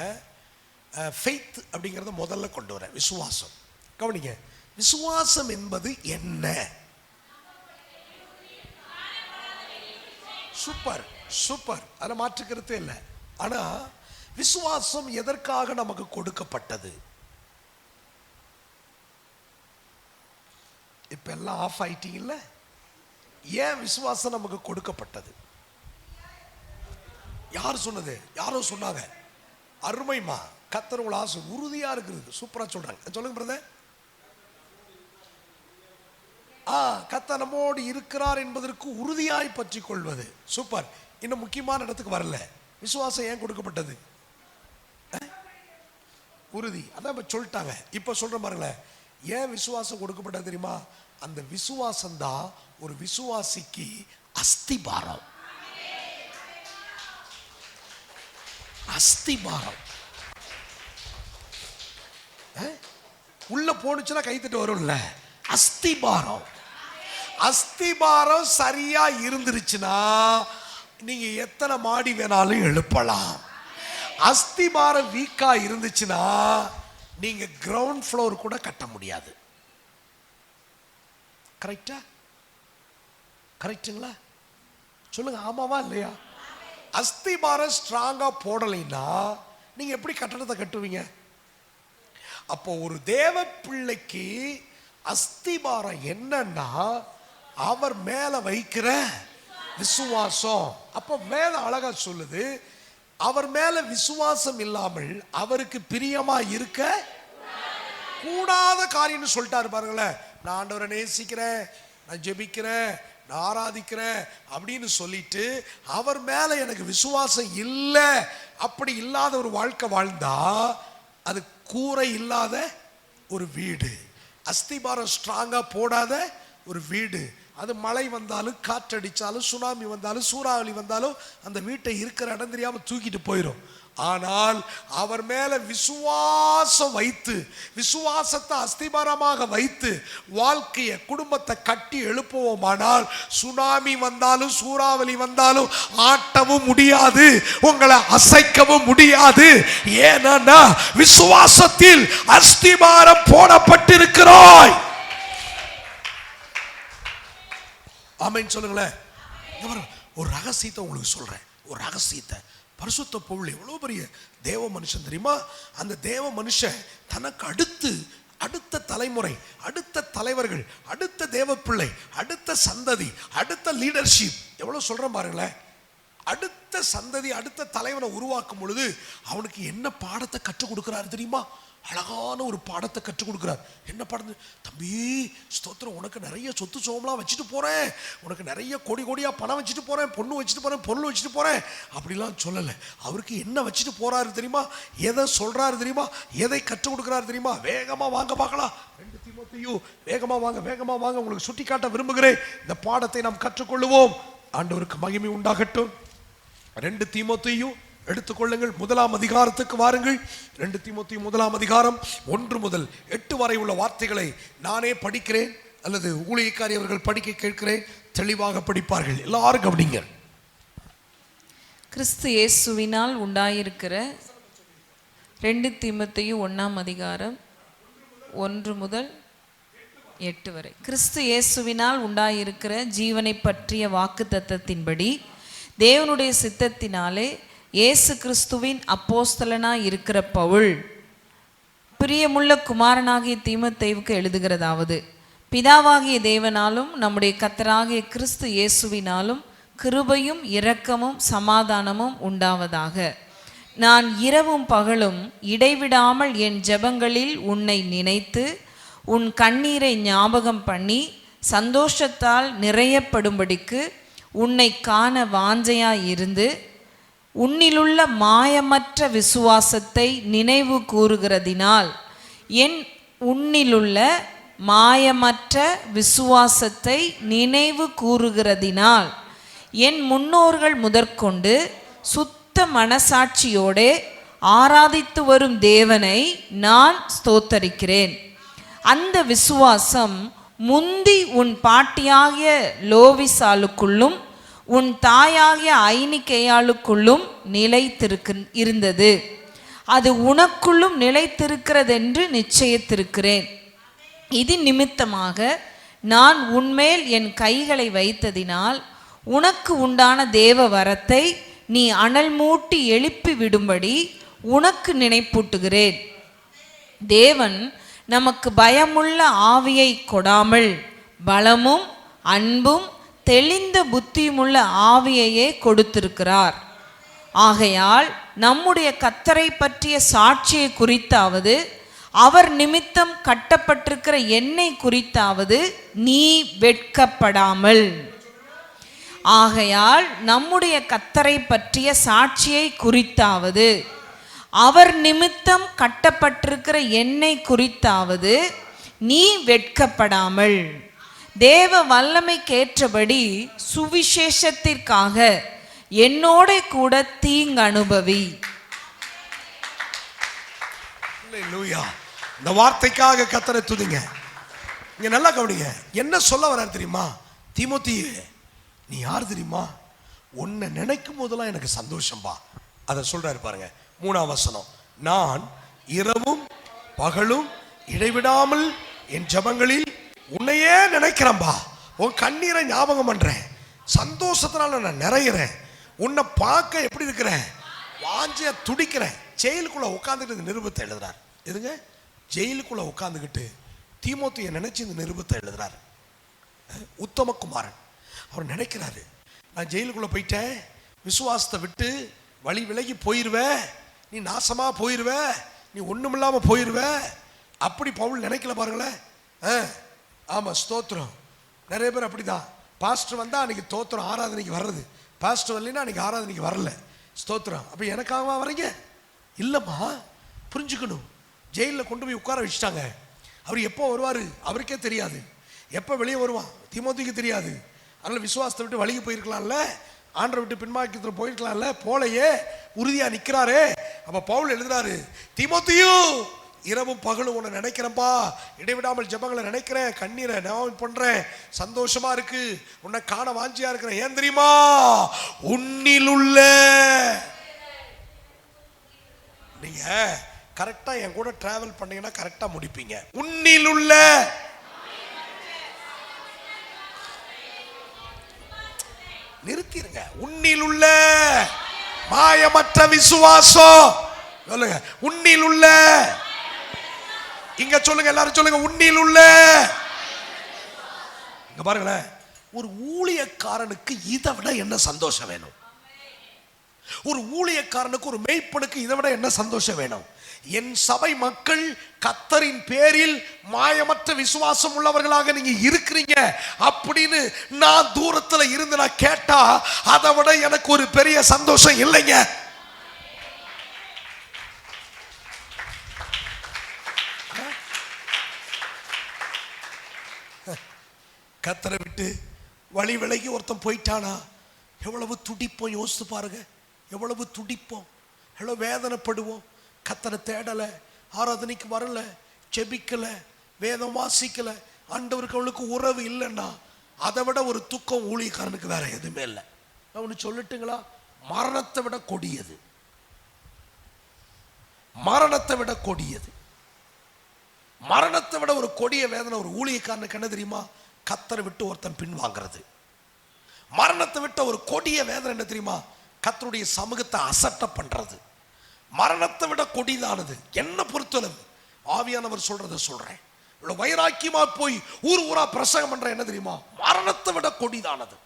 ஃபெய்த் அப்படிங்கிறத முதல்ல கொண்டு வரேன். விசுவாசம். கவனிங்க, விசுவாசம் என்பது என்ன? சூப்பர் சூப்பர், அதில் மாற்றுக்கிறதே இல்லை. ஆனால் விசுவாசம் எதற்காக நமக்கு கொடுக்கப்பட்டது? இப்ப எல்லாம் ஆஃப் ஆயிட்டீங்கல்ல. ஏன் விசுவாசம் நமக்கு கொடுக்கப்பட்டது? யார் சொன்னது? யாரோ சொன்னாங்க. அருமைமா, கர்த்தர் உங்களை ஆசை உறுதியா இருக்குது. சூப்பரா சொல்றாங்க. சொல்லுங்க பிரதர். கர்த்தர் நம்மோடு இருக்கிறார் என்பதற்கு உறுதியாய் பற்றி கொள்வது. சூப்பர். இன்னும் முக்கியமான இடத்துக்கு வரல. விசுவாசம் ஏன் கொடுக்கப்பட்டது? உறுதி. அதான் இப்ப சொல்லிட்டாங்க. இப்ப சொல்ற பாருங்களேன், ஏன் விசுவாசம் கொடுக்கப்பட்டது தெரியுமா? அந்த விசுவாசம் தான் ஒரு விசுவாசிக்கு அஸ்திபாரம். அஸ்திபாரம் உள்ள போனுச்சுன்னா கைத்தட்டு வரும்ல. அஸ்திபாரம். அஸ்திபாரம் சரியா இருந்துருச்சுன்னா நீங்க எத்தனை மாடி வேணாலும் எழுப்பலாம். அஸ்திபாரம் வீக்கா இருந்துச்சுன்னா நீங்க கிரவுண்ட் ஃப்ளோர் கூட கட்ட முடியாது. கரெக்டா? கரெக்டுங்களா? சொல்லுங்க, ஆமாவா இல்லையா? அஸ்திபாரம் ஸ்ட்ராங்கா போடலைன்னா நீங்க எப்படி கட்டடத்தை கட்டுவீங்க? அப்போ ஒரு தேவ பிள்ளைக்கு அஸ்திபாரம் என்னன்னா அவர் மேல வைக்கிற விசுவாசம். அப்போ மேல அழகா சொல்லுது, அவர் மேல விசுவாசம் இல்லாமல் அவருக்கு பிரியமா இருக்க கூடாத காரியம்னு சொல்லிட்டாரு பாருங்களேன். நான் ஆண்டவரை நேசிக்கிறேன், நான் ஜெபிக்கிறேன், நான் ஆராதிக்கிறேன் அப்படின்னு சொல்லிட்டு அவர் மேல எனக்கு விசுவாசம் இல்லை, அப்படி இல்லாத ஒரு வாழ்க்கை வாழ்ந்தா அது கூரை இல்லாத ஒரு வீடு. அஸ்திபாரம் ஸ்ட்ராங்கா போடாத ஒரு வீடு. அது மழை வந்தாலும், காற்றடிச்சாலும், சுனாமி வந்தாலும், சூறாவளி வந்தாலும் அந்த வீட்டை இருக்கிற இடம் தெரியாம தூக்கிட்டு போயிடும். ஆனால் அவர் மேல விசுவாசம் வைத்து, விசுவாசத்தை அஸ்திபாரமாக வைத்து வாழ்க்கையை, குடும்பத்தை கட்டி எழுப்புவோமானால் சுனாமி வந்தாலும், சூறாவளி வந்தாலும் ஆட்டவும் முடியாது, உங்களை அசைக்கவும் முடியாது. ஏன்னா விசுவாசத்தில் அஸ்திபாரம் போடப்பட்டிருக்கிறாய். ஆமென் சொல்லுங்களேன். ஒரு ரகசியத்தை உங்களுக்கு சொல்றேன். ஒரு ரகசியத்தை. பரிசுத்த பவுல் எவ்வளவு பெரிய தேவ மனுஷன் தெரியுமா? அந்த தேவ மனுஷன் தனக்கு அடுத்த தலைமுறை, அடுத்த தலைவர்கள், அடுத்த தேவ பிள்ளை, அடுத்த சந்ததி, அடுத்த லீடர்ஷிப், எவ்வளவு சொல்றேன் பாருங்களேன். அடுத்த சந்ததி, அடுத்த தலைவனை உருவாக்கும் பொழுது அவனுக்கு என்ன பாடத்தை கற்றுக் கொடுக்கிறாரு தெரியுமா? அழகான ஒரு பாடத்தை கற்றுக் கொடுக்கிறார். என்ன பாடம்? தம்பி ஸ்தோத்திரம், உனக்கு நிறைய சொத்து சோம்லாம் வச்சுட்டு போறேன், உனக்கு நிறைய கோடி கோடியா பணம் வச்சுட்டு போறேன், பொண்ணு வச்சுட்டு போறேன், பொருள் வச்சுட்டு போறேன் அப்படிலாம் சொல்லலை. அவருக்கு என்ன வச்சுட்டு போறாரு தெரியுமா? எதை சொல்றாரு தெரியுமா? எதை கற்றுக் கொடுக்கிறாரு தெரியுமா? வேகமா வாங்க பார்க்கலாம். 2 தீமோத்தேயு, வேகமா வாங்க, வேகமா வாங்க. உங்களுக்கு சுட்டி காட்ட விரும்புகிறேன். இந்த பாடத்தை நாம் கற்றுக்கொள்ளுவோம். ஆண்டவருக்கு மகிமை உண்டாகட்டும். 2 தீமோத்தேயு எடுத்துக்கொள்ளுங்கள். 1ஆம் அதிகாரத்துக்கு வாருங்கள். 2 தீமோத்தேயு 1ஆம் அதிகாரம் 1 முதல் 8 வரை உள்ள வார்த்தைகளை நானே படிக்கிறேன், அல்லது ஊழியக்காரி அவர்கள் படிக்க கேட்கிறேன். தெளிவாக படிப்பார்கள். எல்லாரும் கவனிங்க. கிறிஸ்து இயேசுவினால் உண்டாயிருக்கிற 2 தீமோத்தேயு 1ஆம் அதிகாரம் 1 முதல் 8 வரை. கிறிஸ்து இயேசுவினால் உண்டாயிருக்கிற ஜீவனை பற்றிய வாக்கு தத்தத்தின்படி தேவனுடைய சித்தத்தினாலே இயேசு கிறிஸ்துவின் அப்போஸ்தலனாய் இருக்கிற பவுல் பிரியமுள்ள குமாரனாகிய தீமோத்தேயுவுக்கு எழுதுகிறதாவது, பிதாவாகிய தேவனாலும் நம்முடைய கர்த்தராகிய கிறிஸ்து இயேசுவினாலும் கிருபையும் இரக்கமும் சமாதானமும் உண்டாவதாக. நான் இரவும் பகலும் இடைவிடாமல் என் ஜெபங்களில் உன்னை நினைத்து உன் கண்ணீரை ஞாபகம் பண்ணி சந்தோஷத்தால் நிறையப்படும்படிக்கு உன்னை காண வாஞ்சையாயிருந்து உன்னிலுள்ள மாயமற்ற விசுவாசத்தை நினைவு கூறுகிறதினால் உன்னிலுள்ள மாயமற்ற விசுவாசத்தை நினைவு கூறுகிறதினால் என் முன்னோர்கள் முதற்கொண்டு சுத்த மனசாட்சியோடே ஆராதித்து வரும் தேவனை நான் ஸ்தோத்தரிக்கிறேன். அந்த விசுவாசம் முந்தி உன் பாட்டியாகிய லோவிசாலுக்குள்ளும் உன் தாயாகிய ஐனிக்கேயாளுக்குள்ளும் இருந்தது. அது உனக்குள்ளும் நிலைத்திருக்கிறதென்று நிச்சயித்திருக்கிறேன். இது நிமித்தமாக நான் உன்மேல் என் கைகளை வைத்ததினால் உனக்கு உண்டான தேவ வரத்தை நீ அனல் மூட்டி எழுப்பி விடும்படி உனக்கு நினைப்பூட்டுகிறேன். தேவன் நமக்கு பயமுள்ள ஆவியை கொடாமல் பலமும் அன்பும் தெளிந்த புத்தியுமுள்ள ஆவியையே கொடுத்திருக்கிறார். ஆகையால் நம்முடைய கர்த்தரை பற்றிய சாட்சியை குறித்தாவது அவர் நிமித்தம் கட்டப்பட்டிருக்கிற என்னை குறித்தாவது நீ வெட்கப்படாமல். ஆகையால் நம்முடைய கர்த்தரை பற்றிய சாட்சியை குறித்தாவது அவர் நிமித்தம் கட்டப்பட்டிருக்கிற என்னை குறித்தாவது நீ வெட்கப்படாமல் தேவ வல்லமைக்கேற்றபடி சுவிசேஷத்திற்காக என்னோட கூட தீங்கு அனுபவி. இந்த வார்த்தைக்காக கர்த்தரை துதிங்க. இங்க நல்லா கவனிங்க, என்ன சொல்ல வர்றாரு தெரியுமா? தீமோத்தேயு, நீ யார் தெரியுமா? உன்னை நினைக்கும் போதெல்லாம் எனக்கு சந்தோஷம்பா. அதை சொல்றாரு பாருங்க, 3ஆம் வசனம். நான் இரவும் பகலும் இடைவிடாமல் என் ஜெபங்களில் உன்னையே நினைக்கிறேன்பா. உன் கண்ணீரை ஞாபகம் பண்றேன். சந்தோஷத்தினால நான் நிறையிறேன். உன்னை பார்க்க எப்படி இருக்கிறேன்? வாஞ்சிய துடிக்கிறேன். ஜெயிலுக்குள்ள உட்காந்துட்டு இந்த நிருபத்தை எழுதுறார். எதுங்க? ஜெயிலுக்குள்ள உட்காந்துக்கிட்டு தீமோத்தேயை நினைச்சு இந்த நிருபத்தை எழுதுறாரு. உத்தமகுமாரன் அவர் நினைக்கிறாரு, நான் ஜெயிலுக்குள்ள போயிட்டேன், விசுவாசத்தை விட்டு வழி விலகி போயிருவ, நீ நாசமா போயிருவ, நீ ஒண்ணுமில்லாம போயிருவ. அப்படி பவுல் நினைக்கல பாருங்களேன். ஆமா, ஸ்தோத்திரம். நிறைய பேர் அப்படிதான். பாஸ்டர் வந்தா அன்னைக்கு தோத்திரம் ஆராதனைக்கு வர்றது, பாஸ்டர் வரலைன்னா அன்னைக்கு ஆராதனைக்கு வரல. ஸ்தோத்திரம். அப்ப எனக்காகவா வரீங்க? இல்லம்மா, புரிஞ்சுக்கணும். ஜெயிலில் கொண்டு போய் உட்கார வச்சுட்டாங்க. அவர் எப்போ வருவாரு அவருக்கே தெரியாது, எப்போ வெளியே வருவான் தீமோத்தேயுக்கு தெரியாது. அதனால விசுவாசத்தை விட்டு வழிக்கு போயிருக்கலாம்ல, ஆண்டரை விட்டு பின்மாக்கத்தில் போயிருக்கலாம்ல, போலையே உறுதியா நிற்கிறாரே. அப்ப பவுல் எழுதுறாரு, தீமோத்தேயு இரவும் பகலும் உன்னை நினைக்கிறேன்ப்பா, இடைவிடாமல் ஜெபங்களை நினைக்கிறேன், கண்ணீரை ஞாபகம் பண்றேன், சந்தோஷமா இருக்கு, உன்னை காண வாஞ்சியா இருக்கிறேன். ஏன் தெரியுமா? உன்னில் உள்ள. நீங்க கரெக்டா என் கூட டிராவல் பண்ணீங்கன்னா கரெக்டா முடிப்பீங்க. உன்னில் உள்ள. நிறுத்திருங்க. உன்னில் உள்ள மாயமற்ற விசுவாசம். சொல்லுங்க, உன்னில் உள்ள. இங்க சொல்லுங்க, எல்லாரும் சொல்லுங்க, உன்னில் உள்ள. இங்க பாருங்களேன், ஒரு ஊழியக்காரனுக்கு இதை விட என்ன சந்தோஷம் வேணும்? ஒரு ஊழியக்காரனுக்கு, ஒரு மேய்ப்பனுக்கு இதை விட என்ன சந்தோஷம் வேணும்? என் சபை மக்கள் கர்த்தரின் பேரில் மாயமற்ற விசுவாசம் உள்ளவர்களாக நீங்க இருக்கிறீங்க அப்படின்னு நான் தூரத்துல இருந்து நான் கேட்டா அதை விட எனக்கு ஒரு பெரிய சந்தோஷம் இல்லைங்க. கர்த்தரை விட்டு வழி விலகி ஒருத்தன் போயிட்டானா எவ்வளவு துடிப்போம், யோசித்து பாருங்க. எவ்வளவு துடிப்போம், எவ்வளவு வேதனைப்படுவோம். கர்த்தரை தேடல, ஆராதனைக்கு வரல, செபிக்கல, வேதம் வாசிக்கல, ஆண்டவருக்கு அவளுக்கு உறவு இல்லைன்னா அதை விட ஒரு துக்கம் ஊழியக்காரனுக்கு வேற எதுவுமே இல்லை. நான் ஒன்று சொல்லட்டுங்களா? மரணத்தை விட கொடியது, மரணத்தை விட கொடியது, மரணத்தை விட ஒரு கொடிய வேதனை ஒரு ஊழியக்காரனுக்கு என்ன தெரியுமா? கர்த்தரை விட்டு ஒருத்தன் பின் வாங்கிறது. மரணத்தை விட்ட ஒரு கொடிய வேதனை என்ன தெரியுமா? கர்த்தருடைய சமூகத்தை அசட்டை பண்றது. மரணத்தை விட கொடிதானது என்ன பொறுத்தளவு. ஆவியானவர் சொல்றதை சொல்றேன். இவ்வளவு வைராக்கியமா போய் ஊர் ஊரா பிரசங்கம் பண்ற என்ன தெரியுமா? மரணத்தை விட கொடிதானது.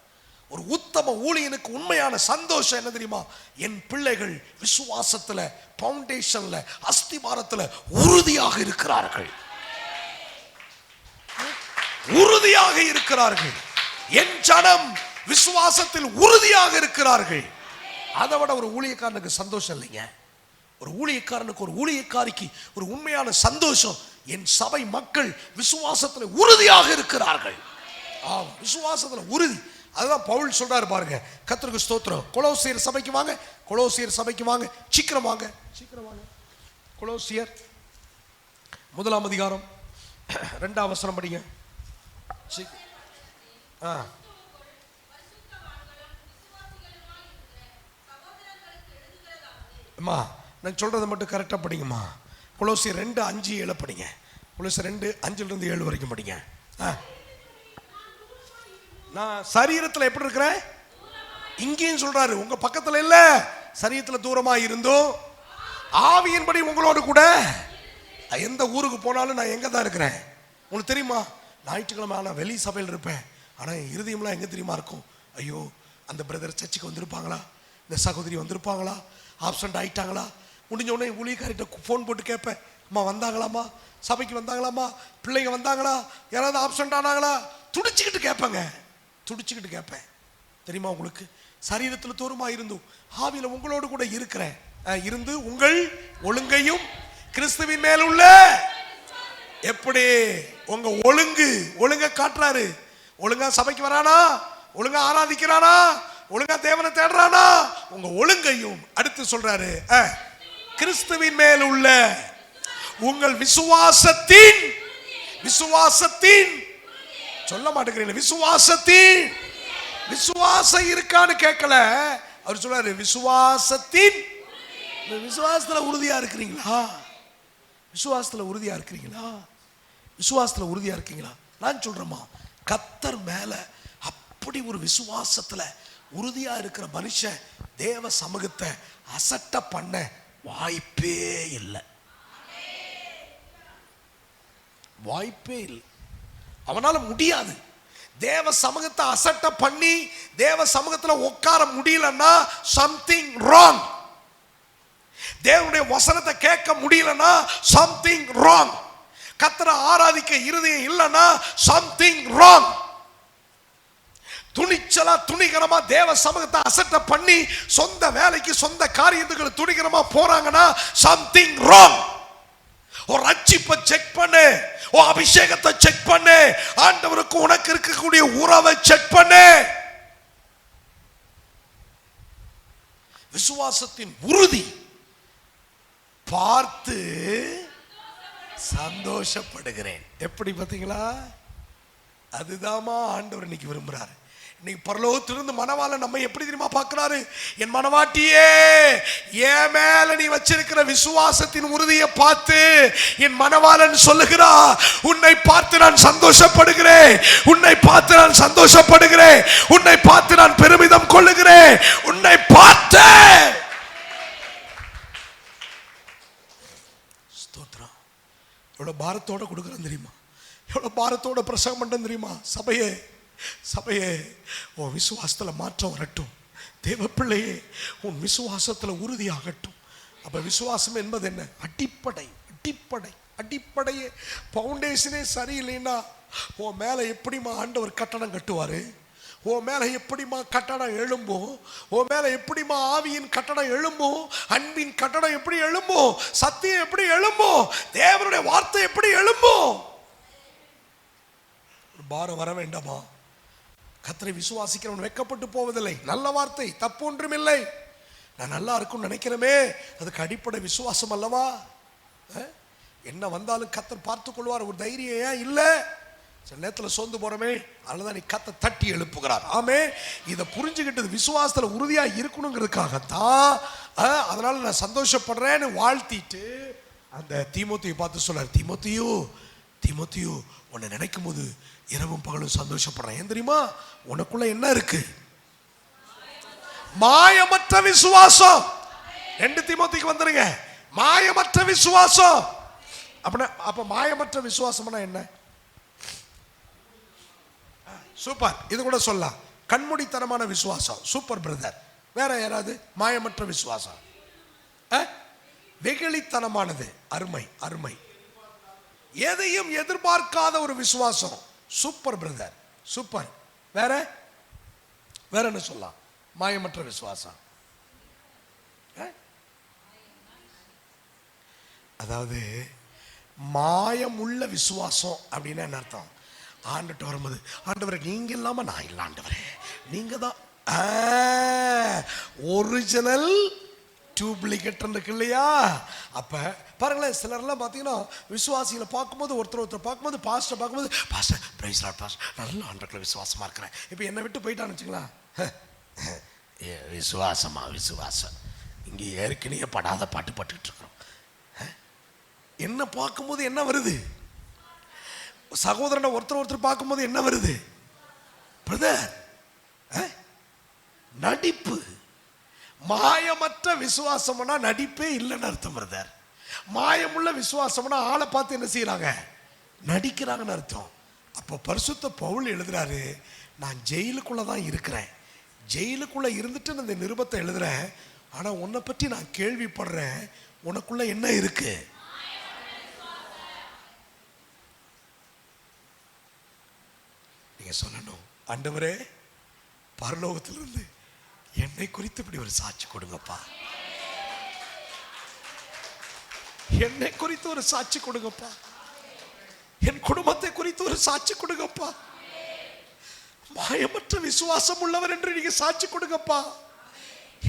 ஒரு உத்தம ஊழியனுக்கு உண்மையான சந்தோஷம் என்ன தெரியுமா? என் பிள்ளைகள் விசுவாசத்துல, பவுண்டேஷன்ல, அஸ்திபாரத்துல உறுதியாக இருக்கிறார்கள். உறுதியாக இருக்கிறார்கள். என் ஜனம் விசுவாசத்தில் உறுதியாக இருக்கிறார்கள். அதை விட ஒரு ஊழியக்காரனுக்கு சந்தோஷம் இல்லைங்க. ஒரு ஊழியக்காரனுக்கு, ஒரு ஊழியக்காரிக்கு ஒரு உண்மையான சந்தோஷம், என் சபை மக்கள் விசுவாசத்துல உறுதியாக இருக்கிறார்கள். விசுவாசத்துல உறுதி. அதுதான் பவுல் சொல்றாரு பாருங்க. கர்த்தருக்கு ஸ்தோத்திரம். கொலோசியர் சபைக்கு வாங்க, கொலோசியர் சபைக்கு வாங்க, சீக்கிரம் வாங்க, சீக்கிரம் வாங்க. கொலோசியர் 1 அதிகாரம் 2 வசனம் படிங்க. அம்மா நான் சொல்றதை மட்டும் கரெக்டா படிங்கம்மா. கொலோசியர் 2:5-7 படிங்க. கொலோசியர் 2:5-7 வரைக்கும் படிங்க. நான் சரீரத்தில் எப்படி இருக்கிறேன்? இங்கேயும் சொல்றாரு, உங்க பக்கத்துல இல்ல, சரீரத்துல தூரமா இருந்தோம் ஆவியின்படி உங்களோடு கூட. எந்த ஊருக்கு போனாலும் நான் எங்க தான் இருக்கிறேன் உங்களுக்கு தெரியுமா? ஞாயிற்றுக்கிழமை ஆனா வெளி சபையில் இருப்பேன். ஆனா என் இருதயம்லாம் எங்க தெரியுமா இருக்கும்? ஐயோ, அந்த பிரதர் சர்ச்சுக்கு வந்திருப்பாங்களா, இந்த சகோதரி வந்திருப்பாங்களா, ஆப்சண்ட் ஆயிட்டாங்களா. முடிஞ்ச உடனே ஊழியக்காரிட்ட ஃபோன் போட்டு கேட்பேன், அம்மா வந்தாங்களாம்மா, சபைக்கு வந்தாங்களாம்மா, பிள்ளைங்க வந்தாங்களா, யாராவது ஆப்சண்ட் ஆனாங்களா. துடிச்சுக்கிட்டு கேட்பேங்க, துடிச்சுக்கிட்டு கேட்பேன். தெரியுமா உங்களுக்கு? சரீரத்தில் தூரமா இருந்தும் ஆவியில உங்களோடு கூட இருக்கிறேன். இருந்து உங்கள் ஒழுங்கையும் கிறிஸ்துவின் மேல் உள்ள எப்படி உங்க ஒழுங்க காட்டுறாரு. ஒழுங்கா சபைக்கு வரானா, ஒழுங்கா ஆராதிக்கிறானா, ஒழுங்கா தேவனை தேடுறானா, உங்க ஒழுங்கையும் அடுத்து சொல்றாரு, கிறிஸ்துவின் மேல் உள்ள உங்கள் விசுவாசத்தின் சொல்ல மாட்டேங்கிறீங்க, விசுவாசம் இருக்கான்னு கேட்கல. அவர் சொல்றாரு விசுவாசத்தின். விசுவாசத்துல உறுதியா இருக்கிறீங்களா? விசுவாசத்துல உறுதியா இருக்கிறீங்களா? விசுவாசத்துல உறுதியா இருக்கீங்களா? நான் சொல்றேமா, கர்த்தர் மேல அப்படி ஒரு விசுவாசத்துல உறுதியா இருக்கிற மனுஷன் தேவ சமூகத்தை அசட்ட பண்ண வாய்ப்பே இல்லை. வாய்ப்பே இல்லை. அவனால முடியாது. தேவ சமூகத்தை அசட்ட பண்ணி தேவ சமூகத்துல உட்கார முடியலன்னா சம்திங் ராங். தேவனுடைய வசனத்தை கேட்க முடியலன்னா சம்திங் ராங். கர்த்தரை ஆராதிக்க இருதயம் இல்லைன்னா சம்திங் ராங். துணிச்சலா துணிகரமா தேவ சமூகத்தை அசட்ட பண்ணி சொந்த வேலைக்கு சொந்த காரியத்துக்கு துணிகரமா போறாங்கன்னா சம்திங் ராங். ஒரு ரட்சிப்பை செக் பண்ணு, ஒரு அபிஷேகத்தை செக் பண்ணு, ஆண்டவருக்கு உனக்கு இருக்கக்கூடிய உறவை செக் பண்ணு. விசுவாசத்தின் உறுதி பார்த்து சந்தோஷப்படுகிறேன். எப்படி பார்த்தீங்களா? அதுதாமா ஆண்டவர் இன்னைக்கு விரும்புறாரு. இன்னைக்கு பரலோகத்திலிருந்து மணவாளன் நம்ம எப்படி தெரியுமா பார்க்கிறாரு? என் மணவாட்டியே, என் மேல நீ வச்சிருக்கிற விசுவாசத்தின் உறுதியை பார்த்து என் மணவாளன் சொல்லுகிறா, உன்னை பார்த்து நான் சந்தோஷப்படுகிறேன், உன்னை பார்த்து நான் சந்தோஷப்படுகிறேன், உன்னை பார்த்து நான் பெருமிதம் கொள்ளுகிறேன், உன்னை பார்த்து. ஸ்தோத்திரம். எவ்வளவு பாரத்தோட கொடுக்குறேன் தெரியுமா? எவ்வளவு பாரத்தோட பிரசங்கம் பண்றேன் தெரியுமா? சபையே உன் விசுவாசத்துல மாற்றம் வரட்டும். தேவ பிள்ளையே, உன் விசுவாசத்துல உறுதியாகட்டும். அப்ப விசுவாசம் என்பது என்ன? அடிப்படையே பவுண்டேஷனே சரியில்லைன்னா உன் மேல எப்படிமா ஆண்டவர் கட்டடம் கட்டுவாரு? உன் மேல எப்படிமா கட்டடம் எழும்பும்? உன் மேல எப்படிமா ஆவியின் கட்டடம் எழும்பும்? அன்பின் கட்டடம் எப்படி எழும்பும்? சத்தியம் எப்படி எழும்பும்? தேவனுடைய வார்த்தை எப்படி எழும்பும்? பாரம் வர வேண்டாமா? கர்த்தரை விசுவாசிக்கிறவன் வெட்கப்பட்டு போவதில்லை. நல்ல வார்த்தை, தப்பு ஒன்றும் இல்லை. நான் நல்லா இருக்கும்னு நினைக்கிறேமே, அதுக்கு அடிப்படை விசுவாசம் அல்லவா? என்ன வந்தாலும் கர்த்தர் பார்த்துக் கொள்வார். ஒரு தைரியம் ஏன் இல்லை? சில நேரத்தில் சோர்ந்து போறமே, அதுதான் நீ கர்த்தர் தட்டி எழுப்புகிறார். ஆமே, இதை புரிஞ்சுக்கிட்டது விசுவாசத்துல உறுதியா இருக்கணுங்கிறதுக்காகத்தான். அதனால நான் சந்தோஷப்படுறேன்னு வாழ்த்திட்டு அந்த தீமோத்தேயுவை பார்த்து சொல்றாரு, தீமோத்தேயு உன்னை நினைக்கும் போது இரவும் பகலும் சந்தோஷப்படுறேன். ஏன் தெரியுமா? உனக்குள்ள என்ன இருக்கு? மாயமற்ற விசுவாசம். 2 தீமோத்தேயுக்கு வந்துருங்க. மாயமற்ற விசுவாசம். அப்ப மாயமற்ற விசுவாசம்னா என்ன? சூப்பர். இது கூட சொல்லலாம், கண்மூடித்தனமான விசுவாசம். Super brother. வேற யாராவது? மாயமற்ற விசுவாசம், வெகுளித்தனமானது. அருமை அருமை. எதையும் எதிர்பார்க்காத ஒரு விசுவாசம். Super brother, super. வேற வேற என்ன சொல்லலாம்? மாயமற்ற விசுவாசம். அதாவது மாயமுள்ள விசுவாசம் அப்படின்னா என்ன அர்த்தம்? ஆண்டுட்டு வரும்போது, ஆண்டவரே நீங்க இல்லாம நான் இல்லை, ஆண்டவரே நீங்க தான் ஒரிஜினல் டூப்ளிகேட் இருக்கு இல்லையா? அப்ப பாருங்களேன், சிலர்லாம் பார்த்தீங்கன்னா விசுவாசிகளை பார்க்கும்போது, ஒருத்தர் பார்க்கும்போது, பாஸ்டர் பார்க்கும்போது, பாஸ்டர் பிரைஸ் லார்ட் பாஸ்டர் நல்ல ஆண்டவர்ல விசுவாசமா இருக்கிறேன். இப்போ என்னை விட்டு போயிட்டான்னு வச்சுங்களா, விசுவாசமா விசுவாசம் இங்கே ஏற்கனவே படாத பாட்டு பட்டுக்கிட்டு இருக்கிறோம். என்ன பார்க்கும்போது என்ன வருது? சகோதரனை ஒருத்தர் பார்க்கும்போது என்ன வருது? பிரதர் நடிப்பு. மாயமற்ற விசுவாசம்னா நடிப்பே இல்லைன்னு அர்த்தம் பிரதர். மாயமுள்ள விசுவாசம்னா ஆளை பார்த்து என்ன செய்யறாங்க? நடிக்கிறாங்கன்னு அர்த்தம். அப்போ பரிசுத்த பவுல் எழுதுறாரு, நான் ஜெயிலுக்குள்ள தான் இருக்கிறேன், ஜெயிலுக்குள்ள இருந்துட்டு இந்த நிருபத்தை எழுதுறேன், ஆனா உன்னை பற்றி நான் கேள்விப்படுறேன், உனக்குள்ள என்ன இருக்கு? நீங்க சொல்லணும், ஆண்டவரே பரலோகத்திலிருந்து என்னை குறித்து இப்படி ஒரு சாட்சி கொடுங்கப்பா, என்னை குறித்து ஒரு சாட்சி கொடுங்கப்பா, என் குடும்பத்தை குறித்து ஒரு சாட்சி கொடுங்கப்பா, மாயமற்ற விசுவாசம் உள்ளவர் என்று நீங்க சாட்சி கொடுங்கப்பா.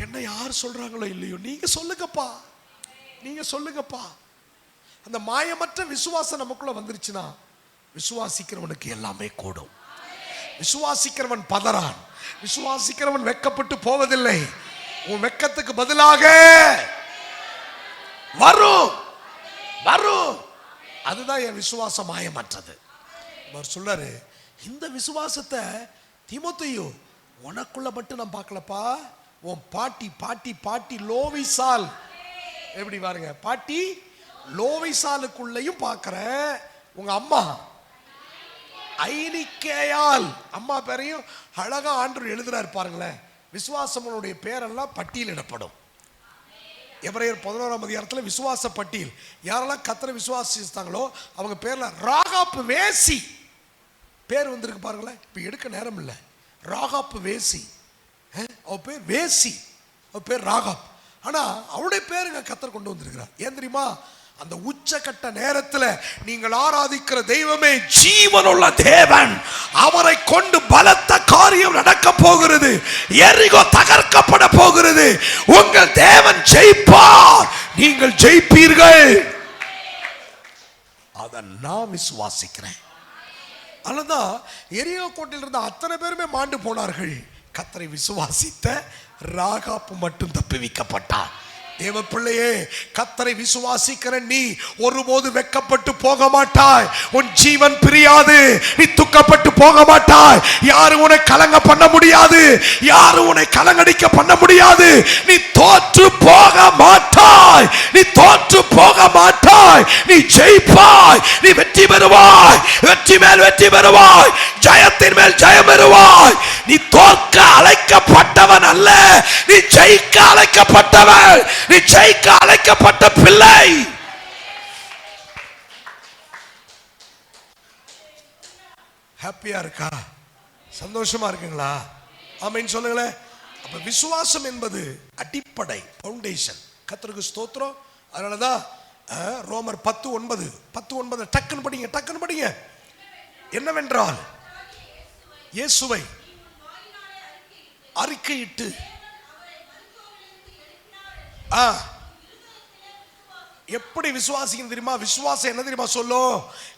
என்ன யார் சொல்றாங்களோ இல்லையோ நீங்க சொல்லுங்கப்பா, நீங்க சொல்லுங்கப்பா. அந்த மாயமற்ற விசுவாசம் நமக்குள்ள வந்துருச்சுன்னா விசுவாசிக்கிறவனுக்கு எல்லாமே கூடும். விசுவாசிக்கிறவன் பதறான், விசுவாசிக்கிறவன் வெட்கப்பட்டு போவதில்லை. உன் வெட்கத்துக்கு பதிலாக வரும் வரும். அதுதான் என் விசுவாசம் மாயமற்றது. அவர் சொல்றாரு, இந்த விசுவாசத்தை தீமோத்தேயு உனக்குள்ள மட்டும் நான் பார்க்கலப்பா, உன் பாட்டி பாட்டி பாட்டி லோவிசால், எப்படி பாருங்க, பாட்டி லோவிசாலுக்குள்ளையும் பார்க்கிறேன். உங்க அம்மா ஐனிக்கேயால், அம்மா பேரையும் அழகா ஆண்டவர் எழுதுறாரு பாருங்களேன். விசுவாசங்களுடைய பேரெல்லாம் பட்டியலிடப்படும். எபிரேயர் 11ஆம் அதிகாரத்தில் விசுவாச பட்டியல். யாரெல்லாம் கர்த்தரை விசுவாசித்தாங்களோ அவங்க பேர்ல ராகாப்பு வேசி பேர் வந்திருக்கு பாருங்களேன். இப்ப எடுக்க நேரம் இல்லை. ராகாப்பு வேசி, அவ பேர் வேசி, அவ பேர் ராகாப். ஆனா அவருடைய பேருங்க கர்த்தர் கொண்டு வந்திருக்கிறார். ஏன் தெரியுமா? அந்த உச்சகட்ட நேரத்தில் நீங்கள் ஆராதிக்கிற தெய்வமே ஜீவனுள்ள தேவன். அவரை கொண்டு பலத்த காரியம் நடக்க போகிறது. எரிகோ தகர்க்கப்பட போகிறது. உங்கள் தேவன் ஜெயிப்பார், நீங்கள் ஜெயிப்பீர்கள். அதை நான் விசுவாசிக்கிறேன். அதுதான் எரிகோ கோட்டையில் இருந்த அத்தனை பேருமே மாண்டு போனார்கள். கர்த்தரை விசுவாசித்த ராகாப்பு மட்டும் தப்புவிக்கப்பட்டார். தேவ பிள்ளையே, கர்த்தரை விசுவாசிக்கிற நீ ஒருபோது வெட்கப்பட்டு போக மாட்டாய். உன் ஜீவன் பிரியாது. நீ துக்கப்பட்டு போக மாட்டாய். யாரும் உன்னை கலங்க பண்ண முடியாது. யாரும் உன்னை கலங்கடிக்க பண்ண முடியாது. நீ தோற்று போக மாட்டாய். நீ தோற்று போக மாட்டாய். நீ ஜெயிப்பாய். நீ வெற்றி பெறுவாய். வெற்றி மேல் வெற்றி பெறுவாய். ஜெயத்தின் மேல் ஜெயம் பெறுவாய். நீ தோற்க அழைக்கப்பட்டவன் அல்ல, நீ ஜெயிக்க அழைக்கப்பட்டவன். நீ ஜெயிக்க அழைக்கப்பட்ட பிள்ளை. ஹாப்பியா இருக்கா? சந்தோஷமா இருக்குங்களா? ஆமென் சொல்லுங்களேன். அப்ப விசுவாசம் என்பது அடிப்படை, ஃபவுண்டேஷன். கர்த்தருக்கு ஸ்தோத்திரம். அதனாலதான் ரோமர் 10:9 டக்குன்னு படிங்க, டக்குன்னு படிங்க. என்னவென்றால் இயேசுவை அறிக்கையிட்டு, எப்படி விசுவாசிக்கணும் தெரியுமா? விசுவாசம் என்ன தெரியுமா சொல்லும்?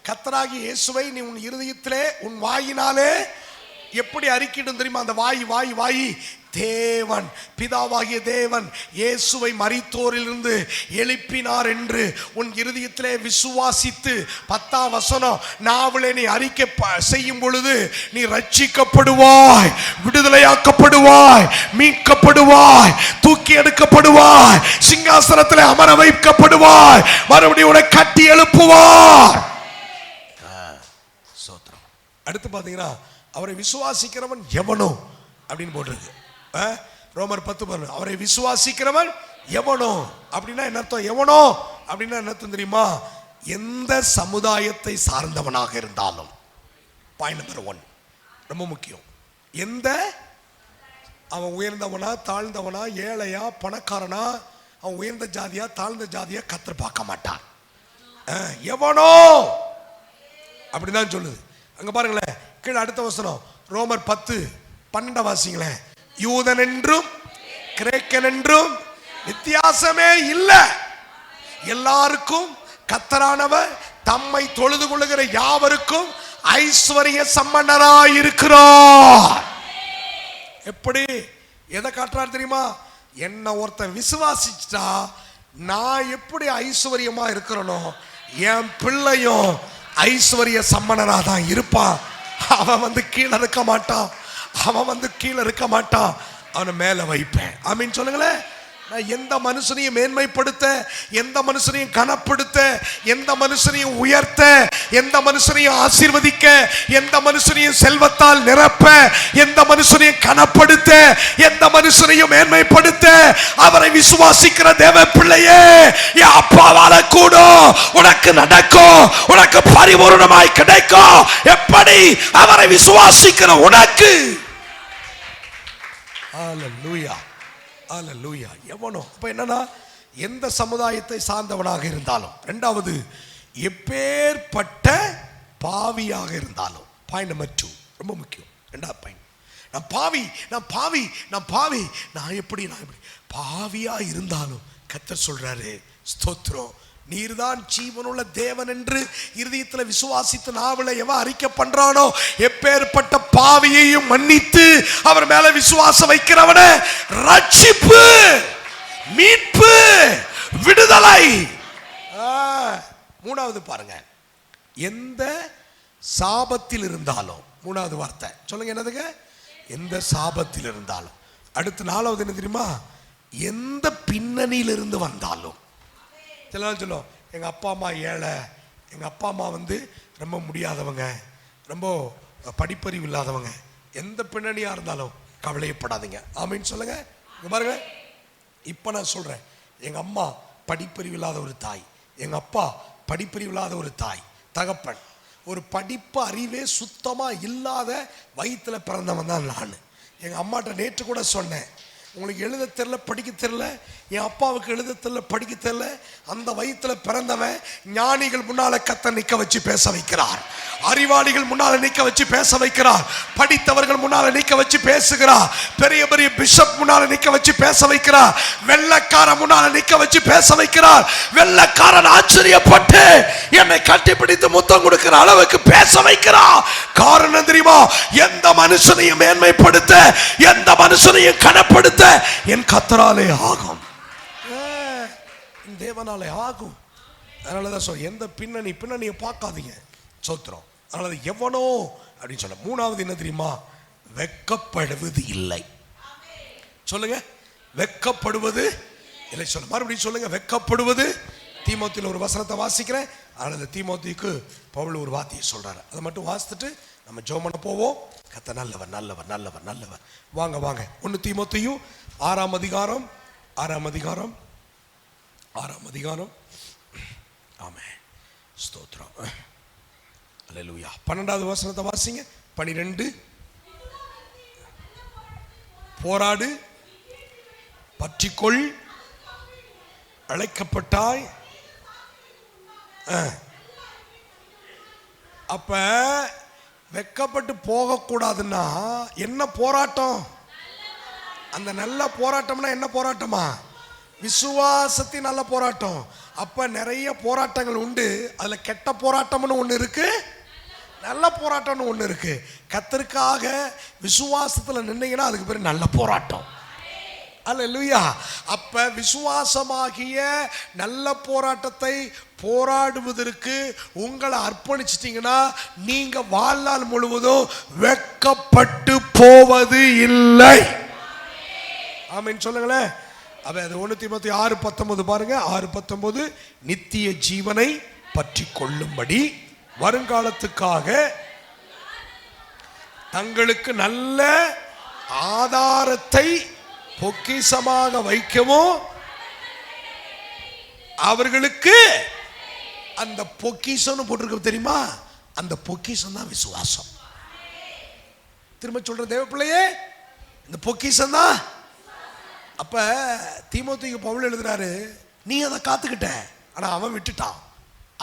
கர்த்தராகிய இயேசுவை நீ உன் இருதயத்திலே உன் வாயினாலே எப்படி அறிக்கிடும் தெரியுமா? அந்த வாய் தேவன், பிதாவாகிய தேவன் இயேசுவை மரித்தோரிலிருந்து எழுப்பினார் என்று உன் இருதயத்திலே விசுவாசித்து 10ஆம் வசனம் நாவிலே நீ அறிக்கை செய்யும் பொழுது நீ ரட்சிக்கப்படுவாய், விடுதலையாக்கப்படுவாய், மீட்கப்படுவாய், தூக்கி எடுக்கப்படுவாய், சிங்காசனத்திலே அமர வைக்கப்படுவாய், மறுபடியும் உன்னை கட்டி எழுப்புவார். அடுத்து பாத்தீங்கன்னா அவரை விசுவாசிக்கிறவன் எவனோ அப்படின்னு போட்டிருக்கு. ரோமர் 10 அவரை விசுவாசிக்கிறவன் எவனோ அப்படின்னா என்ன அர்த்தம்? எவனோ அப்படின்னா என்ன அர்த்தம் தெரியுமா? எந்த சமுதாயத்தை சார்ந்தவனாக இருந்தாலும். பாயிண்ட் நம்பர் 1 ரொம்ப முக்கியம். எந்த அவன் உயர்ந்தவனா தாழ்ந்தவனா ஏழையா பணக்காரனா அவன் உயர்ந்த ஜாதியா தாழ்ந்த ஜாதியா கர்த்தர் பார்க்க மாட்டான். எவனோ அப்படிதான் சொல்லுது. அங்க பாருங்களேன், கீழே அடுத்த வசனம் ரோமர் 10:12 வாசிங்களேன். யூதன் என்றும் கிரேக்கன் என்றும் வித்தியாசமே இல்லை, எல்லாருக்கும் கர்த்தரானவர் தம்மை தொழுது கொள்ளுகிற யாவருக்கும் ஐஸ்வர்ய சம்பன்னராய் இருக்கிறார். எப்படி எதை காட்டுறார் தெரியுமா? என்ன ஒருத்தன் விசுவாசிச்சா நான் எப்படி ஐஸ்வர்யமா இருக்கிறனோ என் பிள்ளையும் ஐஸ்வர்ய சம்பனரா தான் இருப்பான். அவன் கீழே இருக்க மாட்டான், கீழே இருக்க மாட்டான், அவனை மேல வைப்பேன். ஆமீன் சொல்லுங்களேன். நான் எந்த மனுஷனையும் மேன்மைப்படுத்த, எந்த மனுஷனையும் கனப்படுத்த, எந்த மனுஷனையும் உயர்த்த, எந்த மனுஷனையும் ஆசீர்வதிக்க, எந்த மனுஷனையும் செல்வத்தால் நிரப்ப, எந்த மனுஷனையும் கனப்படுத்த, எந்த மனுஷனையும் மேன்மைப்படுத்த அவரை விசுவாசிக்கிற தேவ பிள்ளையே, என் அப்பாவால கூடும், உனக்கு நடக்கும், உனக்கு பரிபூரணமாய் கிடைக்கும். எப்படி? அவரை விசுவாசிக்கிற உனக்கு. ஹல்லேலூயா, ஹல்லேலூயா. எவனோ அப்ப என்னன்னா எந்த சமுதாயத்தை சார்ந்தவனாக இருந்தாலும். இரண்டாவது, எப்பேற்பட்ட பாவியாக இருந்தாலும். பாயிண்ட் நம்பர் 2 ரொம்ப முக்கியம். இரண்டாவது பாயிண்ட், நான் எப்படி பாவியா இருந்தாலும் கர்த்தர் சொல்றாரு, ஸ்தோத்திரம், நீர்தான் ஜீவனுள்ள தேவன் என்று இருதயத்தில் விசுவாசித்து நாவல எவன் அறிக்கை பண்றானோ எப்பேற்பட்ட பாவியையும் மன்னித்து அவர் மேல விசுவாசம் வைக்கிறவன ரட்சிப்பு, மீட்பு, விடுதலை. மூணாவது பாருங்க, எந்த சாபத்தில் இருந்தாலும். மூணாவது வார்த்தை சொல்லுங்க, என்னதுங்க? எந்த சாபத்தில் இருந்தாலும். அடுத்து நாலாவது என்ன தெரியுமா? எந்த பின்னணியிலிருந்து வந்தாலும். சிலர் சொல்லும், எங்கள் அப்பா அம்மா ஏழை, எங்கள் அப்பா அம்மா ரொம்ப முடியாதவங்க, ரொம்ப படிப்பறிவு இல்லாதவங்க. எந்த பின்னணியாக இருந்தாலும் கவலையப்படாதீங்க. ஆமீன் சொல்லுங்க. இங்க பாருங்க, இப்போ நான் சொல்கிறேன், எங்கள் அம்மா படிப்பறிவு இல்லாத ஒரு தாய், எங்கள் அப்பா படிப்பறிவு இல்லாத ஒரு தாய் தகப்பன், ஒரு படிப்பு அறிவே சுத்தமாக இல்லாத வயிற்றில் பிறந்தவன் தான் நான். எங்கள் அம்மாட்ட நேற்று கூட சொன்னேன், உங்களுக்கு எழுத தெரியல படிக்க தெரியல, என் அப்பாவுக்கு எழுத தெரியல படிக்க தெரியல, அந்த வயிற்றுல பிறந்தவன் ஞானிகள் முன்னால கர்த்தர் நிக்க வச்சு பேச வைக்கிறார், அறிவாளிகள் முன்னால நிக்க வச்சு பேச வைக்கிறார், படித்தவர்கள் முன்னால நிக்க வச்சு பேசுகிறார், பெரிய பெரிய பிஷப் முன்னால நிக்க வச்சு பேச வைக்கிறார், வெள்ளக்கார முன்னால நிக்க வச்சு பேச வைக்கிறார். வெள்ளக்காரன் ஆச்சரியப்பட்டு என்னை கட்டிப்பிடித்து முத்தம் கொடுக்கிற அளவுக்கு பேச வைக்கிறார். காரணம் தெரியுமா? எந்த மனுஷனையும் மேன்மைப்படுத்த, எந்த மனுஷனையும் கனப்படுத்த என் கர்த்தராலே ஆகும், தேவனாலே ஆகும். அதனாலதான் சொல்ல, எந்த பின்னணியை பார்க்காதீங்க. சோத்திரம். அதனால எவனோ அப்படின்னு சொல்ல. மூணாவது என்ன தெரியுமா? வெட்கப்படுவது இல்லை. சொல்லுங்க, வெட்கப்படுவது இல்லை. சொல்ல மறுபடியும் சொல்லுங்க, வெட்கப்படுவது. தீமோத்தில ஒரு வசனத்தை வாசிக்கிறேன். அதனால தீமோத்திக்கு பவுல் ஒரு வார்த்தையை சொல்றாரு, அதை மட்டும் வாசித்துட்டு நம்ம ஜெபம் பண்ண போவோம். கர்த்தர் நல்லவர், நல்லவர், நல்லவர், நல்லவர். வாங்க வாங்க. 1 தீமோத்தேயு 6ஆம் அதிகாரம். ஆமென், ஸ்தோத்திரம், அல்லேலூயா. 12வது வசனத்தை வாசிங்க. 12, போராடு, பற்றிக்கொள், அழைக்கப்பட்டாய். அப்ப வெக்கப்பட்டு போகக்கூடாதுன்னா என்ன போராட்டம்? அந்த நல்ல போராட்டம்னா என்ன போராட்டமா? விசுவாசத்தின் நல்ல போராட்டம். அப்ப நிறைய போராட்டங்கள் உண்டு. அதுல கெட்ட போராட்டம்னு ஒண்ணு இருக்கு, நல்ல போராட்டம்னு ஒண்ணு இருக்கு. கர்த்தருக்காக விசுவாசத்துல நின்னீங்கன்னா அதுக்கு பேர் நல்ல போராட்டம். அல்லேலூயா. அப்ப விசுவாசமாகிய நல்ல போராட்டத்தை போராடுவதற்கு உங்களை அர்ப்பணிச்சிட்டீங்கன்னா நீங்க வாழ்நாள் முழுவதும் வெட்கப்பட்டு போவது இல்லை. ஆமென் சொல்லுங்களேன். அப்ப அது 1 தீமோத்தேயு 6:19 பாருங்க. 6:19 நித்திய ஜீவனை பற்றி கொள்ளும்படி வருங்காலத்துக்காக தங்களுக்கு நல்ல ஆதாரத்தை பொக்கிஷமாக வைக்கவும் அவர்களுக்கு அந்த பொக்கிஷம் போட்டிருக்க தெரியுமா? அந்த பொக்கிஷம் தான் விசுவாசம். திரும்ப சொல்ற தேவ பிள்ளையே, இந்த பொக்கிஷம் தான். அப்ப தீமோத்தேயுக்கு பவுல் எழுதுறாரு, நீ அதை காத்துக்கிட்ட, ஆனா அவன் விட்டுட்டான்.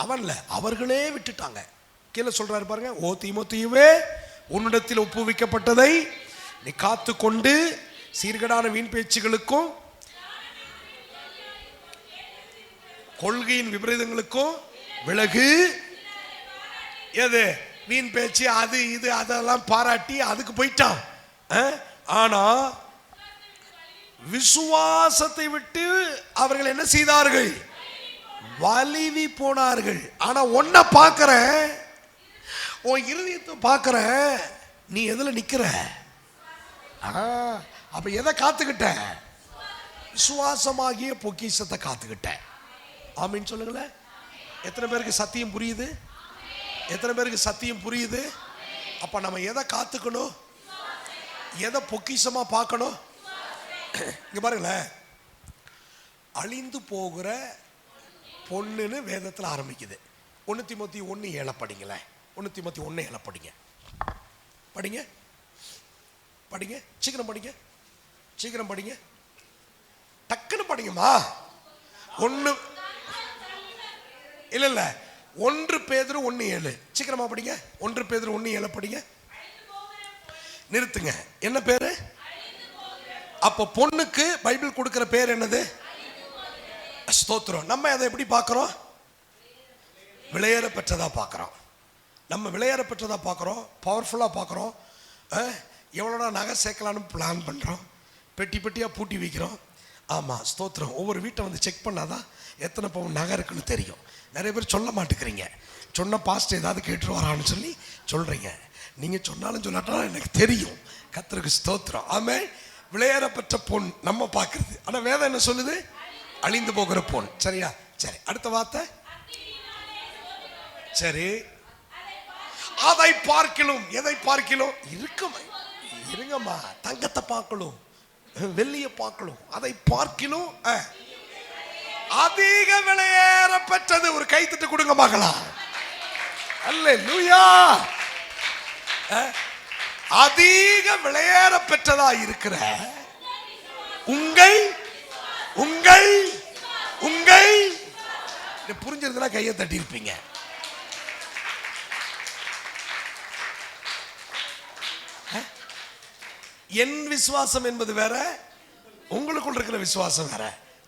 அவன்ல அவர்களே விட்டுட்டாங்க. கீழே சொல்றாரு பாருங்க, ஓ தீமோத்தேயுவே, உன்னிடத்தில் ஒப்புவிக்கப்பட்டதை நீ காத்து கொண்டு சீர்கேடான வீண் பேச்சுகளுக்கும் கொள்கையின் விபரீதங்களுக்கும் விலகு. எது வீண் பேச்சு, அது இது அதெல்லாம் பாராட்டி அதுக்கு போயிட்டான். ஆனா விசுவாசத்தை விட்டு அவர்கள் என்ன செய்தார்கள்? வலிவி போனார்கள். ஆனா ஒன்ன பார்க்கிறேன், உன் இருதயத்தை பார்க்கிறேன், நீ எதுல நிக்கிற? அப்ப எதை காத்துக்கிட்ட? விசுவாசமாகிய பொக்கிஷத்தை காத்துக்கிட்ட. ஆமீன் சொல்லுங்களேன். எத்தனை பேருக்கு சத்தியம் புரியுது? எத்தனை பேருக்கு சத்தியம் புரியுது? அப்ப நம்ம எதை காத்துக்கணும்? எதை பொக்கிஷமா பார்க்கணும்? இங்க பாருங்களேன், அழிந்து போகிற பொண்ணுன்னு வேதத்தில் ஆரம்பிக்குது. 1 தீமோத்தேயு 1:7 படிங்களேன். 1 தீமோத்தேயு 1:7 படிங்க. படிங்க படிங்க, சீக்கிரம் படிங்க, சீக்கிரம் படிங்க, டக்குன்னு படிங்கம்மா. 1 இல்ல இல்ல 1 பேதுரு 1:7 சீக்கிரமா படிங்க. 1 பேதுரு 1:7 படிங்க. நிறுத்துங்க. என்ன பேரு? அப்ப பொண்ணுக்கு பைபிள் கொடுக்கிற பேர் என்னது? ஸ்தோத்திரம். நம்ம அதை எப்படி பார்க்கிறோம்? விலையேற பெற்றதா பார்க்கிறோம். நம்ம விலையேற பெற்றதா பார்க்கிறோம், பவர்ஃபுல்லா பார்க்கிறோம். எவ்வளோடா நகை சேர்க்கலான்னு பிளான் பண்றோம், பெட்டி பெட்டியா பூட்டி வைக்கிறோம். ஆமா ஸ்தோத்திரம். ஒவ்வொரு வீட்டை வந்து செக் பண்ணாதான் எத்தனை பவுன் நகை இருக்குன்னு தெரியும். நிறைய பேர் சொல்ல மாட்டேங்கிறீங்க. சொன்ன பாஸ்ட் ஏதாவது கேட்டு வரான்னு சொல்லி சொல்றீங்க. நீங்க சொன்னாலும் சொல்லாட்டாலும் எனக்கு தெரியும். கர்த்தருக்கு ஸ்தோத்திரம். ஆமே. விலையேற பெற்ற பொன் நம்ம பார்க்கிறது. ஆனா வேதம் என்ன சொல்லுது? அழிந்து போகிற பொன். சரியா? சரி, அடுத்த வார்த்தை. சரி, அதை பார்க்கலும். எதை பார்க்கலும்? இருங்கம்மா, தங்கத்தை பார்க்கலும், வெள்ளியை பார்க்கலும். அதை பார்க்கலும் அதிக விலையேற பெற்றது. ஒரு கைத்தட்டு கொடுங்க பார்க்கலாம். அல்லேலூயா. அதிக விலையேற பெற்றதா இருக்கிற உங்கள் உங்கள் உங்கள் புரிஞ்சிருந்தா கையை தட்டி இருப்பீங்க. என் விசுவாசம் என்பது வேற, உங்களுக்குள் இருக்கிற விசுவாசம் வேற.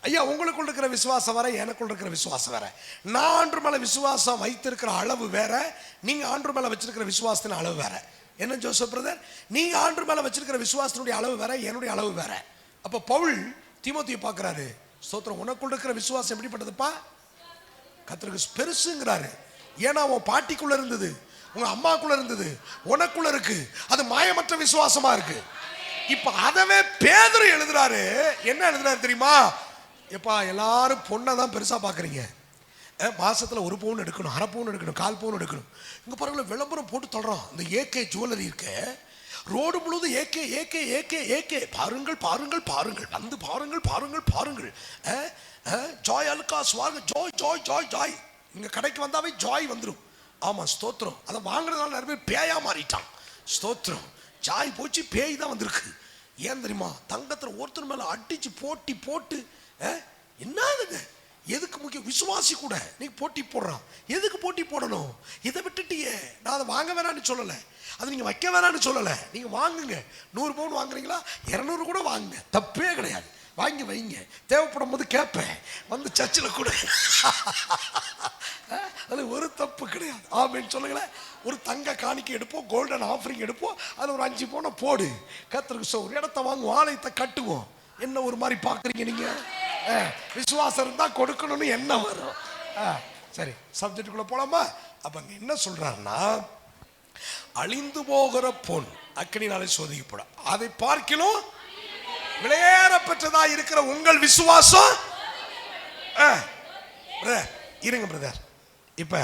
ஐயா, உங்களுக்குள் இருக்கிற விசுவாசம் வேற, எனக்குள் இருக்கிற விசுவாசம் வேற. நான் ஆண்டு மேல விசுவாசம் வைத்திருக்கிற அளவு வேற, நீங்க ஆண்டு மேல வச்சிருக்கிற விசுவாசத்தின் அளவு வேற. என்ன ஜோசப் பிரதர், நீங்க ஆண்டு மேல வச்சிருக்கிற விசுவாசத்தினுடைய அளவு வேற, என்னுடைய அளவு வேற. அப்ப பவுல் தீமோத்தேயு பார்க்கிறாரு, ஸ்தோத்திரம், உனக்குள்ள இருக்கிற விசுவாசம் எப்படிப்பட்டதுப்பா? கர்த்தருக்கு பெருசுங்கிறாரு. ஏன்னா உன் பாட்டிக்குள்ள இருந்தது, உங்க அம்மாக்குள்ள இருந்தது, உனக்குள்ள இருக்கு. அது மாயமற்ற விசுவாசமா இருக்கு. இப்ப அதவே பேதுரு எழுதுறாரு. என்ன எழுதுறாரு தெரியுமா? எப்பா, எல்லாரும் பொண்ணை தான் பெருசா பாக்குறீங்க. மாசத்துல 1 பவுன் எடுக்கணும், 1/2 பவுன் எடுக்கணும், 1/4 பவுன் எடுக்கணும். இங்க பாருங்களேன், விளம்பரம் போட்டு தள்ளுறோம். இந்த ஏகே ஜுவல்லரி இருக்கு, ரோடு முழுவதும் ஏகே ஏகே ஏகே ஏகே. பாருங்கள் பாருங்கள் பாருங்கள், வந்து பாருங்கள் பாருங்கள் பாருங்கள். ஜாய் அல்காஸ் வாங்க, ஜாய் ஜாய் ஜாய் ஜாய். இங்க கடைக்கு வந்தாவே ஜாய் வந்துடும். ஆமா ஸ்தோத்திரம். அதை வாங்குறதுனால நிறைய பேர் பேயா மாறிட்டான். ஸ்தோத்திரம். ஜாய் போச்சு, பேய் தான் வந்திருக்கு. ஏன் தெரியுமா? தங்கத்துல ஒருத்தர் மேல அடிச்சு போட்டி போட்டு என்னதுங்க? எதுக்கு முக்கியம்? விசுவாசி கூட நீ போட்டி போடுறான். எதுக்கு போட்டி போடணும்? இதை விட்டுட்டியே. நான் அதை வாங்க வேணான்னு சொல்லல, அது நீங்க வைக்க வேணான்னு சொல்லல. நீங்க வாங்குங்க. 100 பவுன் வாங்குறீங்களா, 200 கூட வாங்குங்க, தப்பே கிடையாது. வாங்கி வைங்க. தேவைப்படும் போது கேட்பேன், வந்து சர்ச்சில் கூட. அது ஒரு தப்பு கிடையாது. ஆமென் சொல்லுங்களேன். ஒரு தங்க காணிக்கை எடுப்போம், கோல்டன் ஆஃபரிங் எடுப்போம், அது ஒரு 5 பவுன போடு, கர்த்தருக்கு ஒரு இடத்த வாங்குவோம், ஆலயத்தை கட்டுவோம். என்ன ஒரு மாதிரி பார்க்குறீங்க நீங்க? விசுவாசம் இருந்தா கொடுக்கணும்னு என்ன வரும்? சரி, சப்ஜெக்டுக்குள்ள போலாமா? அப்ப என்ன சொல்றாருன்னா, அழிந்து போகிற பொன் அக்கினினாலே சோதிக்கப்படும், அதை பார்க்கிலும் விலையேற பெற்றதா இருக்கிற உங்கள் விசுவாசம். இருங்க பிரதர், இப்ப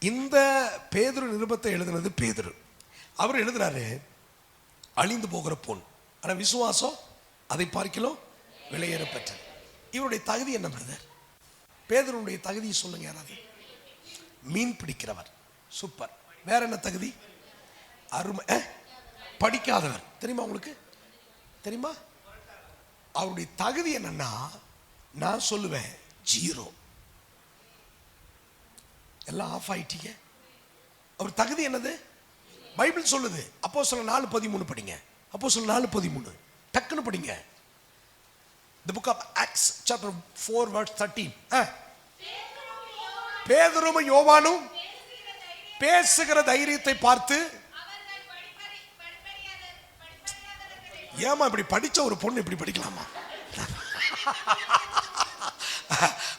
இந்த பேதுரு நிருபத்தை எழுதுனது பேதுரு. அவர் எழுதுறாரு அழிந்து போகிற பொன், ஆனா விசுவாசம் அதை பார்க்கிலும் விலையேற பெற்றது. இவருடைய தகுதி என்ன பிரதர்? பேதுருடைய தகுதியை சொல்லுங்க யாராவது. மீன் பிடிக்கிறவர், சூப்பர். வேற என்ன தகுதி? அருமை. படிக்காதவர், தெரியுமா உங்களுக்கு? தெரியுமா? அவருடைய தகுதி என்னன்னா, நான் சொல்லுவேன் 0. எல்லாம் ஆஃப் ஆயிட்டீங்க. அவர் தகுதி என்னது? பைபிள் சொல்லுது. அப்போஸ்தலர் 4:13 படிங்க. அப்போஸ்தலர் 4:13 டக்குன்னு படிங்க. The book of Acts chapter 4 verse 13. பேதுரும் யோவானும் பேசுகிற தைரியத்தை பார்த்து, ஏமா இப்படி படிச்ச ஒரு பொண்ணு இப்படி படிக்கலாமா?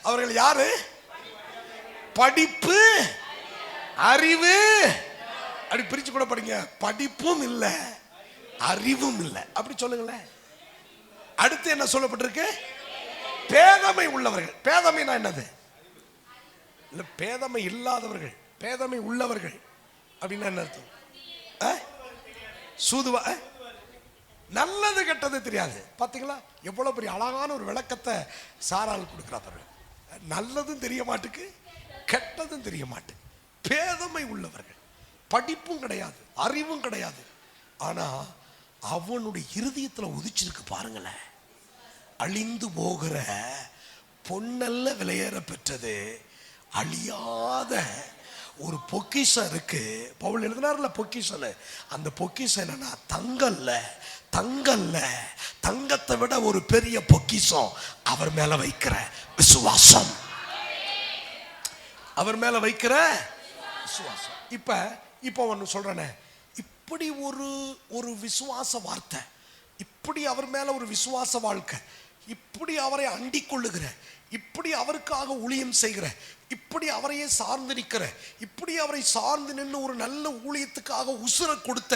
அவர்கள் யாரு? படிப்பு அறிவு அப்படி பிரிச்சு கூட படிங்க. படிப்பும் இல்ல அறிவும் இல்ல, அப்படி சொல்லுங்களேன். அடுத்து என்ன சொல்லப்பட்டிருக்கு? பேதமை உள்ளவர்கள். பேதமைனா என்னது? இல்ல, பேதமை இல்லாதவர்கள், பேதமை உள்ளவர்கள் அப்படின்னா என்ன அர்த்தம்? சூதுவா, நல்லது கெட்டது தெரியாது. பாத்தீங்களா எவ்வளவு பெரிய அழகான ஒரு விளக்கத்தை சாரால் கொடுக்கிறார். நல்லதும் தெரிய மாட்டுக்கு, கெட்டதும் தெரிய மாட்டுக்கு. பேதமை உள்ளவர்கள், படிப்பும் கிடையாது அறிவும் கிடையாது, ஆனா அவனுடைய இருதயத்துல உதிச்சிருக்கு பாருங்களேன். அழிந்து போகிற பொன்னல்ல விலையேற பெற்றது அழியாத ஒரு பொக்கிஷம் இருக்கு. பவுல் எழுதினார்ல பொக்கிஷம். அந்த பொக்கிஷம் என்னன்னா தங்கல்ல, தங்கல்ல, தங்கத்தை விட ஒரு பெரிய பொக்கிஷம் அவர் மேல வைக்கிற விசுவாசம். அவர் மேல வைக்கிற விசுவாசம். இப்ப ஒன்னு சொல்றேனே, இப்படி ஒரு விசுவாச வார்த்தை, இப்படி அவர் மேல ஒரு விசுவாச வாழ்க்கை, இப்படி அவரை அண்டிக் கொள்ளுகிற, இப்படி அவருக்காக ஊழியம் செய்கிற, இப்படி அவரையே சார்ந்து நிற்கிற, இப்படி அவரை சார்ந்து நின்று ஒரு நல்ல ஊழியத்துக்காக உசுர கொடுத்த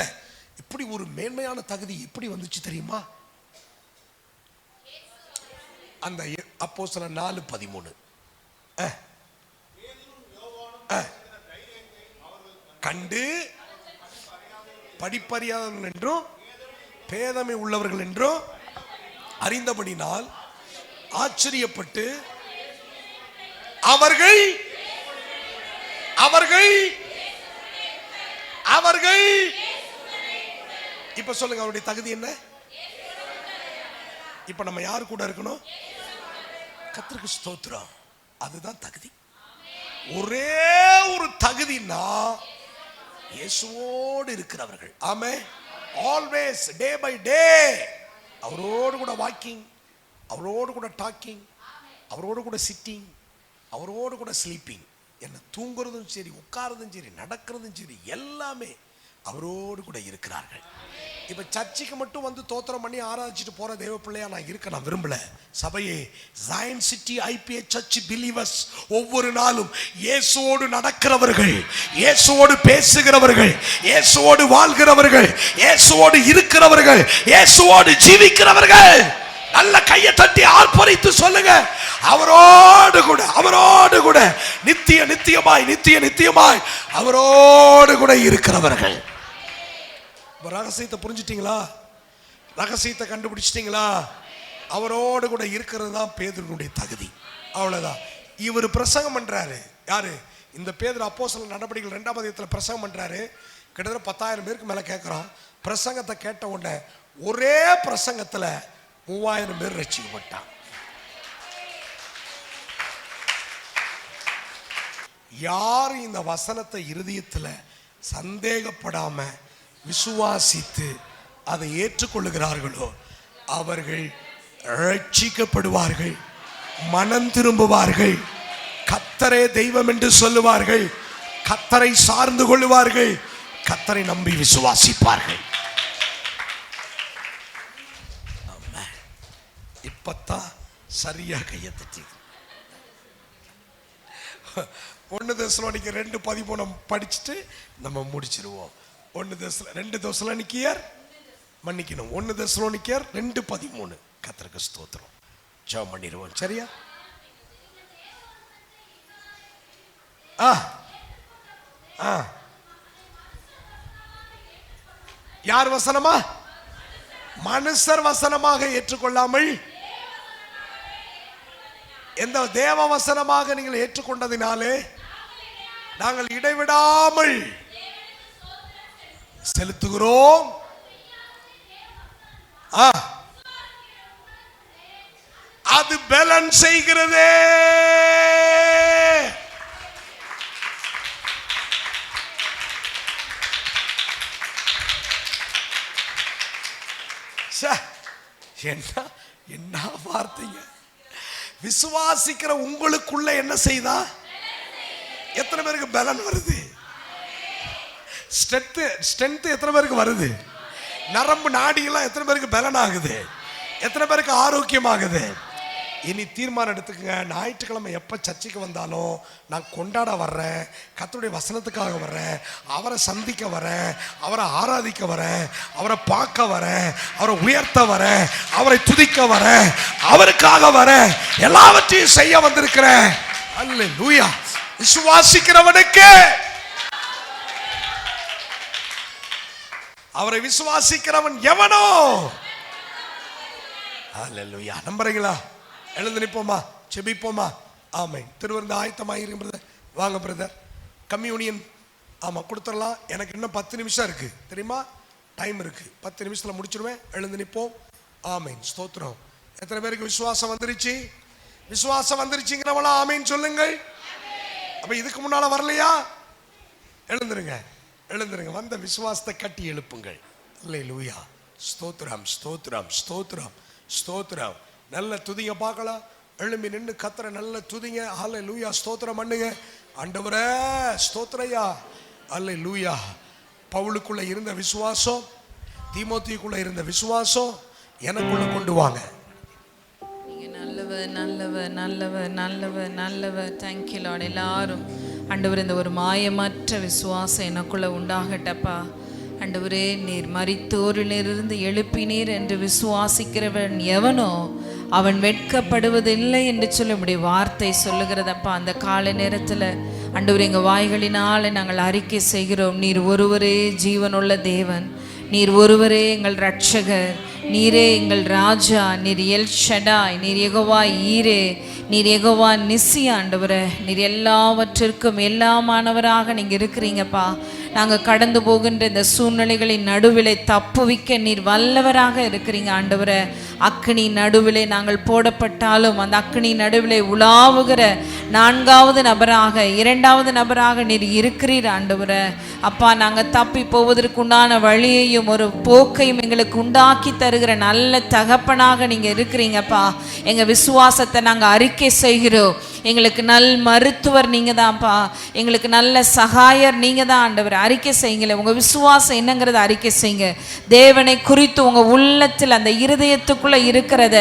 இப்படி ஒரு மேன்மையான தகுதி எப்படி வந்துச்சு தெரியுமா? அந்த அப்போஸ்தலர் 4:13 கண்டு படிப்பறியாதவர்கள் என்றும் பேதமை உள்ளவர்கள் என்றும் அறிந்தபடினால் ஆச்சரியப்பட்டு அவர்கள் அவர்கள் அவர்கள் இப்ப சொல்லுங்க, அவருடைய தகுதி என்ன? இப்ப நம்ம யாரு கூட இருக்கணும்? கர்த்தருக்கு ஸ்தோத்திரம். அதுதான் தகுதி. ஒரே ஒரு தகுதினா இயேசுவோடு இருக்கிறவர்கள். ஆமென். ஆல்வேஸ் டே பை டே அவரோடு கூட வாக்கிங், அவரோடு கூட டாக்கிங், அவரோடு கூட சிட்டிங், அவரோடு கூட ஸ்லீப்பிங். என்ன தூங்குறதும் சரி, உட்கார்றதும் சரி, நடக்கிறதும் சரி, எல்லாமே அவரோடு கூட இருக்கிறார்கள். இப்ப சர்ச்சுக்கு மட்டும் வந்து தோத்திரம் பண்ணி ஆராதிச்சுட்டு போற தேவ பிள்ளையா நான் இருக்க நான் விரும்பல. சபையே, Zion city IBA church believers ஒவ்வொரு நாளும் இயேசுவோடு நடக்கிறவர்கள், இயேசுவோடு பேசுகிறவர்கள், இயேசுவோடு வாழ்கிறவர்கள், இயேசுவோடு இருக்கிறவர்கள், இயேசுவோடு ஜீவிக்கிறவர்கள். நல்ல கையை தட்டி ஆர்ப்பரித்து சொல்லுங்க, அவரோடு கூட, அவரோடு கூட நித்திய நித்தியமாய், நித்திய நித்தியமாய் அவரோடு கூட இருக்கிறவர்கள். ரகசியத்தை புரிஞ்சிட்டீங்களா? ரகசியத்தை கண்டுபிடிச்சிட்டீங்களா? அவரோடு கூட இருக்கிறது தான் பேதுருனுடைய தகுதி. அவ்வளவுதான். இவர் பிரசங்கம் பண்றாரு. யாரு? இந்த பேதுரு அப்போஸ்தலர் நடபடிகள் 2ஆம் அதிகாரத்தில் பிரசங்கம் பண்றாரு. கிட்டத்தட்ட 10,000 பேருக்கு மேல கேட்கிறான். பிரசங்கத்தை கேட்ட உடனே ஒரே பிரசங்கத்துல 3000 பேர் ரட்சிக்கப்பட்டான். யார் இந்த வசனத்தை இருதயத்துல சந்தேகப்படாம விசுவாசித்து அதை ஏற்றுக்கொள்ளுகிறார்களோ அவர்கள் ரட்சிக்கப்படுவார்கள், மனம் திரும்புவார்கள், கர்த்தரே தெய்வம் என்று சொல்லுவார்கள், கர்த்தரை சார்ந்து கொள்ளுவார்கள், கர்த்தரை நம்பி விசுவாசிப்பார்கள். இப்பத்தான் சரியா கையை தட்டி 1 தெசலோனிக்கர் 2:13 படிச்சுட்டு நம்ம முடிச்சிருவோம். 2 தெசலோனிக்கர் மன்னிக்கணும், 1 தெசலோனிக்கர் 2:13. கர்த்தருக்கு ஸ்தோத்திரம். ஜெபம் பண்ணிடுவோம். சரியா? யார் வசனமா? மனுஷர் வசனமாக ஏற்றுக்கொள்ளாமல் எந்த தேவ வசனமாக நீங்கள் ஏற்றுக்கொண்டதினாலே நாங்கள் இடைவிடாமல் செலுத்துகிறோம். அது பலன் செய்கிறதே. என்ன வார்த்தைங்க! விசுவாசிக்கிற உங்களுக்குள்ள என்ன செய்தா? எத்தனை பேருக்கு பலன் வருது? ஸ்ட்ரென்த் எத்தனை பேருக்கு வருது? நரம்பு நாடியெல்லாம் எத்தனை பேருக்கு பலன் ஆகுது? எத்தனை பேருக்கு ஆரோக்கியமாகுது? இனி தீர்மானம் எடுத்துக்கங்க. ஞாயிற்றுக்கிழமை எப்போ சர்ச்சைக்கு வந்தாலும் நான் கொண்டாட வர்றேன், கர்த்தருடைய வசனத்துக்காக வர்றேன், அவரை சந்திக்க வரேன், அவரை ஆராதிக்க வரேன், அவரை பார்க்க வரேன், அவரை உயர்த்த வரேன், அவரை துதிக்க வரேன், அவருக்காக வரேன், எல்லாவற்றையும் செய்ய வந்திருக்கிறேன். அல்லேலூயா! விசுவாசிக்கிறவனுக்கு, அவரை விசுவாசிக்கிறவன் எவனோ. அல்லேலூயா! நம்புறீங்களா? எழுந்து நிற்போமா, செபிப்போமா? ஆமென். திருவிருந்து ஆயத்தமாயிருங்க பிரதர். வாங்க பிரதர். கம்யூனியன் ஆமாம் கொடுத்துடலாம். எனக்கு இன்னும் 10 நிமிஷம் இருக்கு, தெரியுமா? டைம் இருக்கு. 10 நிமிஷத்தில் முடிச்சிடுவேன். எழுந்து நிற்போம். ஆமென். ஸ்தோத்திரம். எத்தனை பேருக்கு விசுவாசம் வந்துருச்சு? விசுவாசம் வந்துருச்சுங்கிறவளா ஆமென் சொல்லுங்கள். அப்ப இதுக்கு முன்னால வரலையா? எழுந்துருங்க, எழுந்துருங்க. வந்த விசுவாசத்தை கட்டி எழுப்புங்கள். அல்லேலூயா! ஸ்தோத்திரம், ஸ்தோத்திரம், ஸ்தோத்திரம், ஸ்தோத்திரம். நல்ல துதிங்க பார்க்கலாம். எழும்பி நின்று கர்த்தரை நல்ல துதிங்க. அல்லேலூயா! ஸ்தோத்திரம் பண்ணுங்க. ஆண்டவரே ஸ்தோத்திரையா! அல்லேலூயா! பவுலுக்குள்ள இருந்த விசுவாசம், தீமோத்தேயுக்குள்ள இருந்த விசுவாசம் எனக்குள்ள கொண்டு வாங்க. நீங்க நல்லவர், நல்லவர், நல்லவர், நல்லவர், நல்லவர். Thank you Lord. எல்லாரும் ஆண்டவர் இந்த ஒரு மாயமற்ற விசுவாசம் எனக்குள்ள உண்டாகட்டப்பா. ஆண்டவரே, நீர் மரித்தோரிலிருந்து எழுப்பினீர் என்று விசுவாசிக்கிறவன் எவனோ அவன் வெட்கப்படுவதில்லை என்று சொல்லி உம்முடைய வார்த்தை சொல்லுகிறதப்பா. அந்த காலை நேரத்தில் ஆண்டவரே, எங்கள் வாய்களினால நாங்கள் அறிக்கை செய்கிறோம், நீர் ஒருவரே ஜீவனுள்ள தேவன், நீர் ஒருவரே எங்கள் இரட்சகர், நீரே எங்கள் ராஜா, நீர் எல் ஷடாய், நீர் யெகோவா ஈரே, நீர் யெகோவா நிசி. ஆண்டவரே, நீர் எல்லாவற்றிற்கும் எல்லாமானவராக நீங்கள் இருக்கிறீங்கப்பா. நாங்கள் கடந்து போகின்ற இந்த சூழ்நிலைகளின் நடுவிலே தப்புவிக்க நீர் வல்லவராக இருக்கிறீங்க ஆண்டவரே. அக்கினி நடுவிலே நாங்கள் போடப்பட்டாலும் அந்த அக்கினி நடுவிலே உலாவுகிற 4வது நபராக, 2வது நபராக நீர் இருக்கிறீர் ஆண்டவரே. அப்பா, நாங்கள் தப்பி போவதற்குண்டான வழியையும் ஒரு போக்கையும் எங்களுக்கு உண்டாக்கி தருகிற நல்ல தகப்பனாக நீங்கள் இருக்கிறீங்கப்பா. எங்கள் விசுவாசத்தை நாங்கள் அறிக்கை செய்கிறோம். எங்களுக்கு நல் மருத்துவர் நீங்கள் தான்ப்பா, எங்களுக்கு நல்ல சகாயர் நீங்கள் தான் ஆண்டவர். அறிக்கை செய்யுங்களேன், உங்கள் விசுவாசம் என்னங்கிறத அறிக்கை செய்யுங்க. தேவனை குறித்து உங்கள் உள்ளத்தில் அந்த இருதயத்துக்குள்ளே இருக்கிறத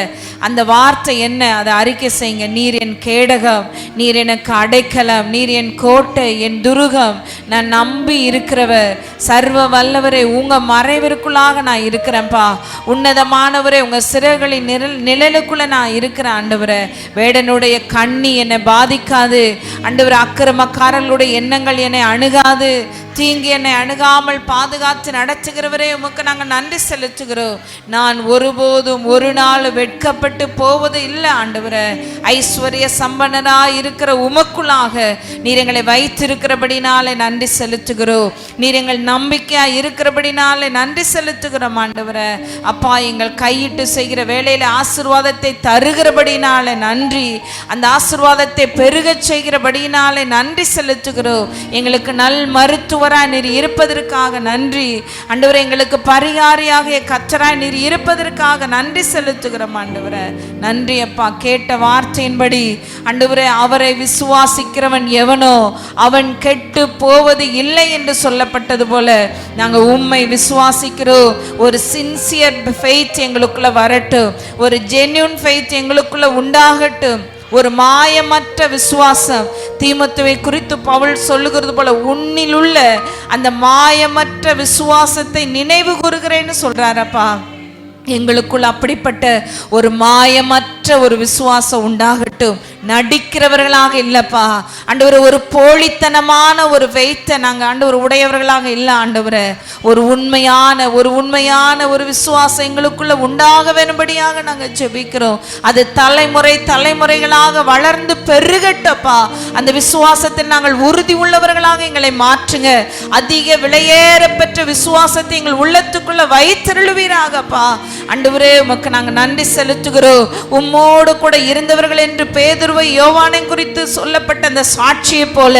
அந்த வார்த்தை என்ன அதை அறிக்கை செய்யுங்க. நீர் என் கேடகம், நீர் எனக்கு அடைக்கலம், நீர் என் கோட்டை, என் துருகம், நான் நம்பி இருக்கிறவர், சர்வ வல்லவரே, உங்கள் மறைவிற்குள்ளாக நான் இருக்கிறேன்ப்பா. உன்னதமானவரே, உங்கள் சிறகுகளின் நிழலுக்குள்ளே நான் இருக்கிறேன் ஆண்டவரே. வேடனுடைய கண்ணி என்னை பாதிக்காது ஆண்டவரே. அக்கிரமக்காரர்களுடைய எண்ணங்கள் என்னை அணுகாது. தீங்கு என்னை அணுகாமல் பாதுகாத்து நடத்துகிறவரே, உமக்கு நாங்கள் நன்றி செலுத்துகிறோம். நான் ஒருபோதும் ஒரு நாள் வெட்கப்பட்டு போவது இல்லை ஆண்டவரே. ஐஸ்வர்ய சம்பன்னராய் இருக்கிற உமக்குள்ளாக நீர் எங்களை வைத்திருக்கிறபடினாலே நன்றி செலுத்துகிறோம். நீர் எங்கள் நம்பிக்கையாக இருக்கிறபடினாலே நன்றி செலுத்துகிறோம் ஆண்டவரே. அப்பா, எங்கள் கையிட்டு செய்கிற வேலையில் ஆசீர்வாதத்தை தருகிறபடினாலே நன்றி. அந்த ஆசீர்வாதத்தை பெருகச் செய்கிறபடினாலே நன்றி செலுத்துகிறோம். எங்களுக்கு நல் மருத்துவ நடத்துவராய் நீர் இருப்பதற்காக நன்றி. ஆண்டவரே, எங்களுக்கு பரிகாரியாக கர்த்தராய் நீர் இருப்பதற்காக நன்றி செலுத்துகிறோம் ஆண்டவரே. நன்றி அப்பா. கேட்ட வார்த்தையின்படி ஆண்டவரே, அவரை விசுவாசிக்கிறவன் எவனோ அவன் கெட்டு போவது இல்லை என்று சொல்லப்பட்டது போல நாங்கள் உம்மை விசுவாசிக்கிறோம். ஒரு சின்சியர் ஃபெய்த் எங்களுக்குள்ள வரட்டும், ஒரு ஜென்யூன் ஃபெய்த் எங்களுக்குள்ள உண்டாகட்டும், ஒரு மாயமற்ற விசுவாசம். தீமோத்தேயுவை குறித்து பவுல் சொல்லுகிறது போல உன்னில் உள்ள அந்த மாயமற்ற விசுவாசத்தை நினைவு கூறுகிறேன்னு சொல்றாரப்பா. எங்களுக்குள் அப்படிப்பட்ட ஒரு மாயமற்ற ஒரு விசுவாசம் உண்டாகட்டும். நடிக்கிறவர்களாக இல்லப்பா ஆண்டவரே, ஒரு போலித்தனமான ஒரு வெய்த்தை நாங்கள் ஆண்டவர் உடையவர்களாக இல்லை ஆண்டவரே. ஒரு உண்மையான ஒரு விசுவாசம் எங்களுக்குள்ள உண்டாக வேணும்படியாக நாங்கள் ஜெபிக்கிறோம். அது தலைமுறைகளாக வளர்ந்து பெருகட்டப்பா. அந்த விசுவாசத்தில் நாங்கள் உறுதி உள்ளவர்களாக எங்களை மாற்றுங்க. அதிக விலையேற பெற்ற விசுவாசத்தை எங்கள் உள்ளத்துக்குள்ள வைத்திருளுவீராகப்பா. ஆண்டவரே, உமக்கு நாங்கள் நன்றி செலுத்துகிறோம். உம்மோடு கூட இருந்தவர்கள் என்று பேதுருவை யோவானை குறித்து சொல்லப்பட்ட அந்த சாட்சியை போல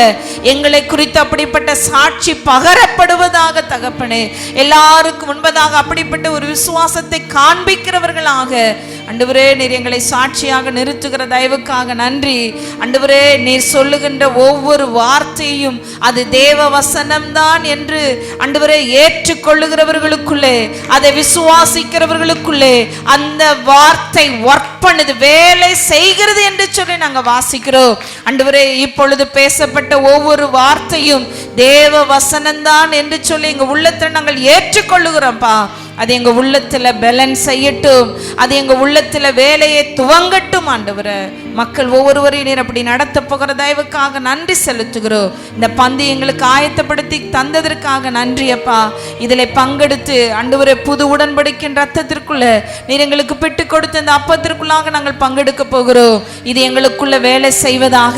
எங்களை குறித்து அப்படிப்பட்ட சாட்சி பகரப்படுவதாக தகப்பனே. எல்லாருக்கும் முன்பதாக அப்படிப்பட்ட ஒரு விசுவாசத்தை காண்பிக்கிறவர்களாக ஆண்டவரே நீர் எங்களை சாட்சியாக நிறுத்துகிற தயவுக்காக நன்றி. ஆண்டவரே, நீர் சொல்லுகின்ற ஒவ்வொரு வார்த்தையும் அது தேவ வசனம்தான் என்று ஆண்டவரே ஏற்றுக்கொள்ளுகிறவர்களுக்குள்ளே, அதை விசுவாசிக்கிறவர்களுக்குள்ளே அந்த வார்த்தை ஒர்க் பண்ணுது, வேலை செய்கிறது என்று சொல்லி நாங்கள் வாசிக்கிறோம். ஆண்டவரே, இப்பொழுது பேசப்பட்ட ஒவ்வொரு வார்த்தையும் தேவ வசனம்தான் என்று சொல்லி எங்க உள்ளத்தில் நாங்கள் ஏற்றுக்கொள்ளுகிறோம்ப்பா. அது எங்க உள்ளத்துல பேலன்ஸ் செய்யட்டும், அது எங்க உள்ளத்துல வேலையை துவங்கட்டும். ஆண்டவரே, மக்கள் ஒவ்வொருவரையும் நீர் அப்படி நடத்த போகிற தயவுக்காக நன்றி செலுத்துகிறோம். இந்த பந்தி எங்களுக்கு ஆயத்தப்படுத்தி தந்ததற்காக நன்றி அப்பா. இதில் பங்கெடுத்து ஆண்டவரே, புது உடன்படிக்கையின் ரத்தத்திற்குள்ள நீர் எங்களுக்கு பிட்டு கொடுத்த இந்த அப்பத்திற்குள்ளாக நாங்கள் பங்கெடுக்க போகிறோம். இது எங்களுக்குள்ள வேலை செய்வதாக,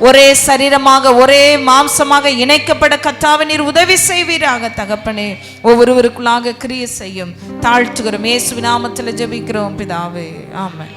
ஒரே சரீரமாக ஒரே மாம்சமாக இணைக்கப்பட கர்த்தாவே நீர் உதவி செய்வீராக தகப்பனே. ஒவ்வொருவருக்குள்ளாக கிரியை செய்யும் தாழ்த்துகிறோம். இயேசுவின் நாமத்தில் ஜெபிக்கிறோம் பிதாவே, ஆமென்.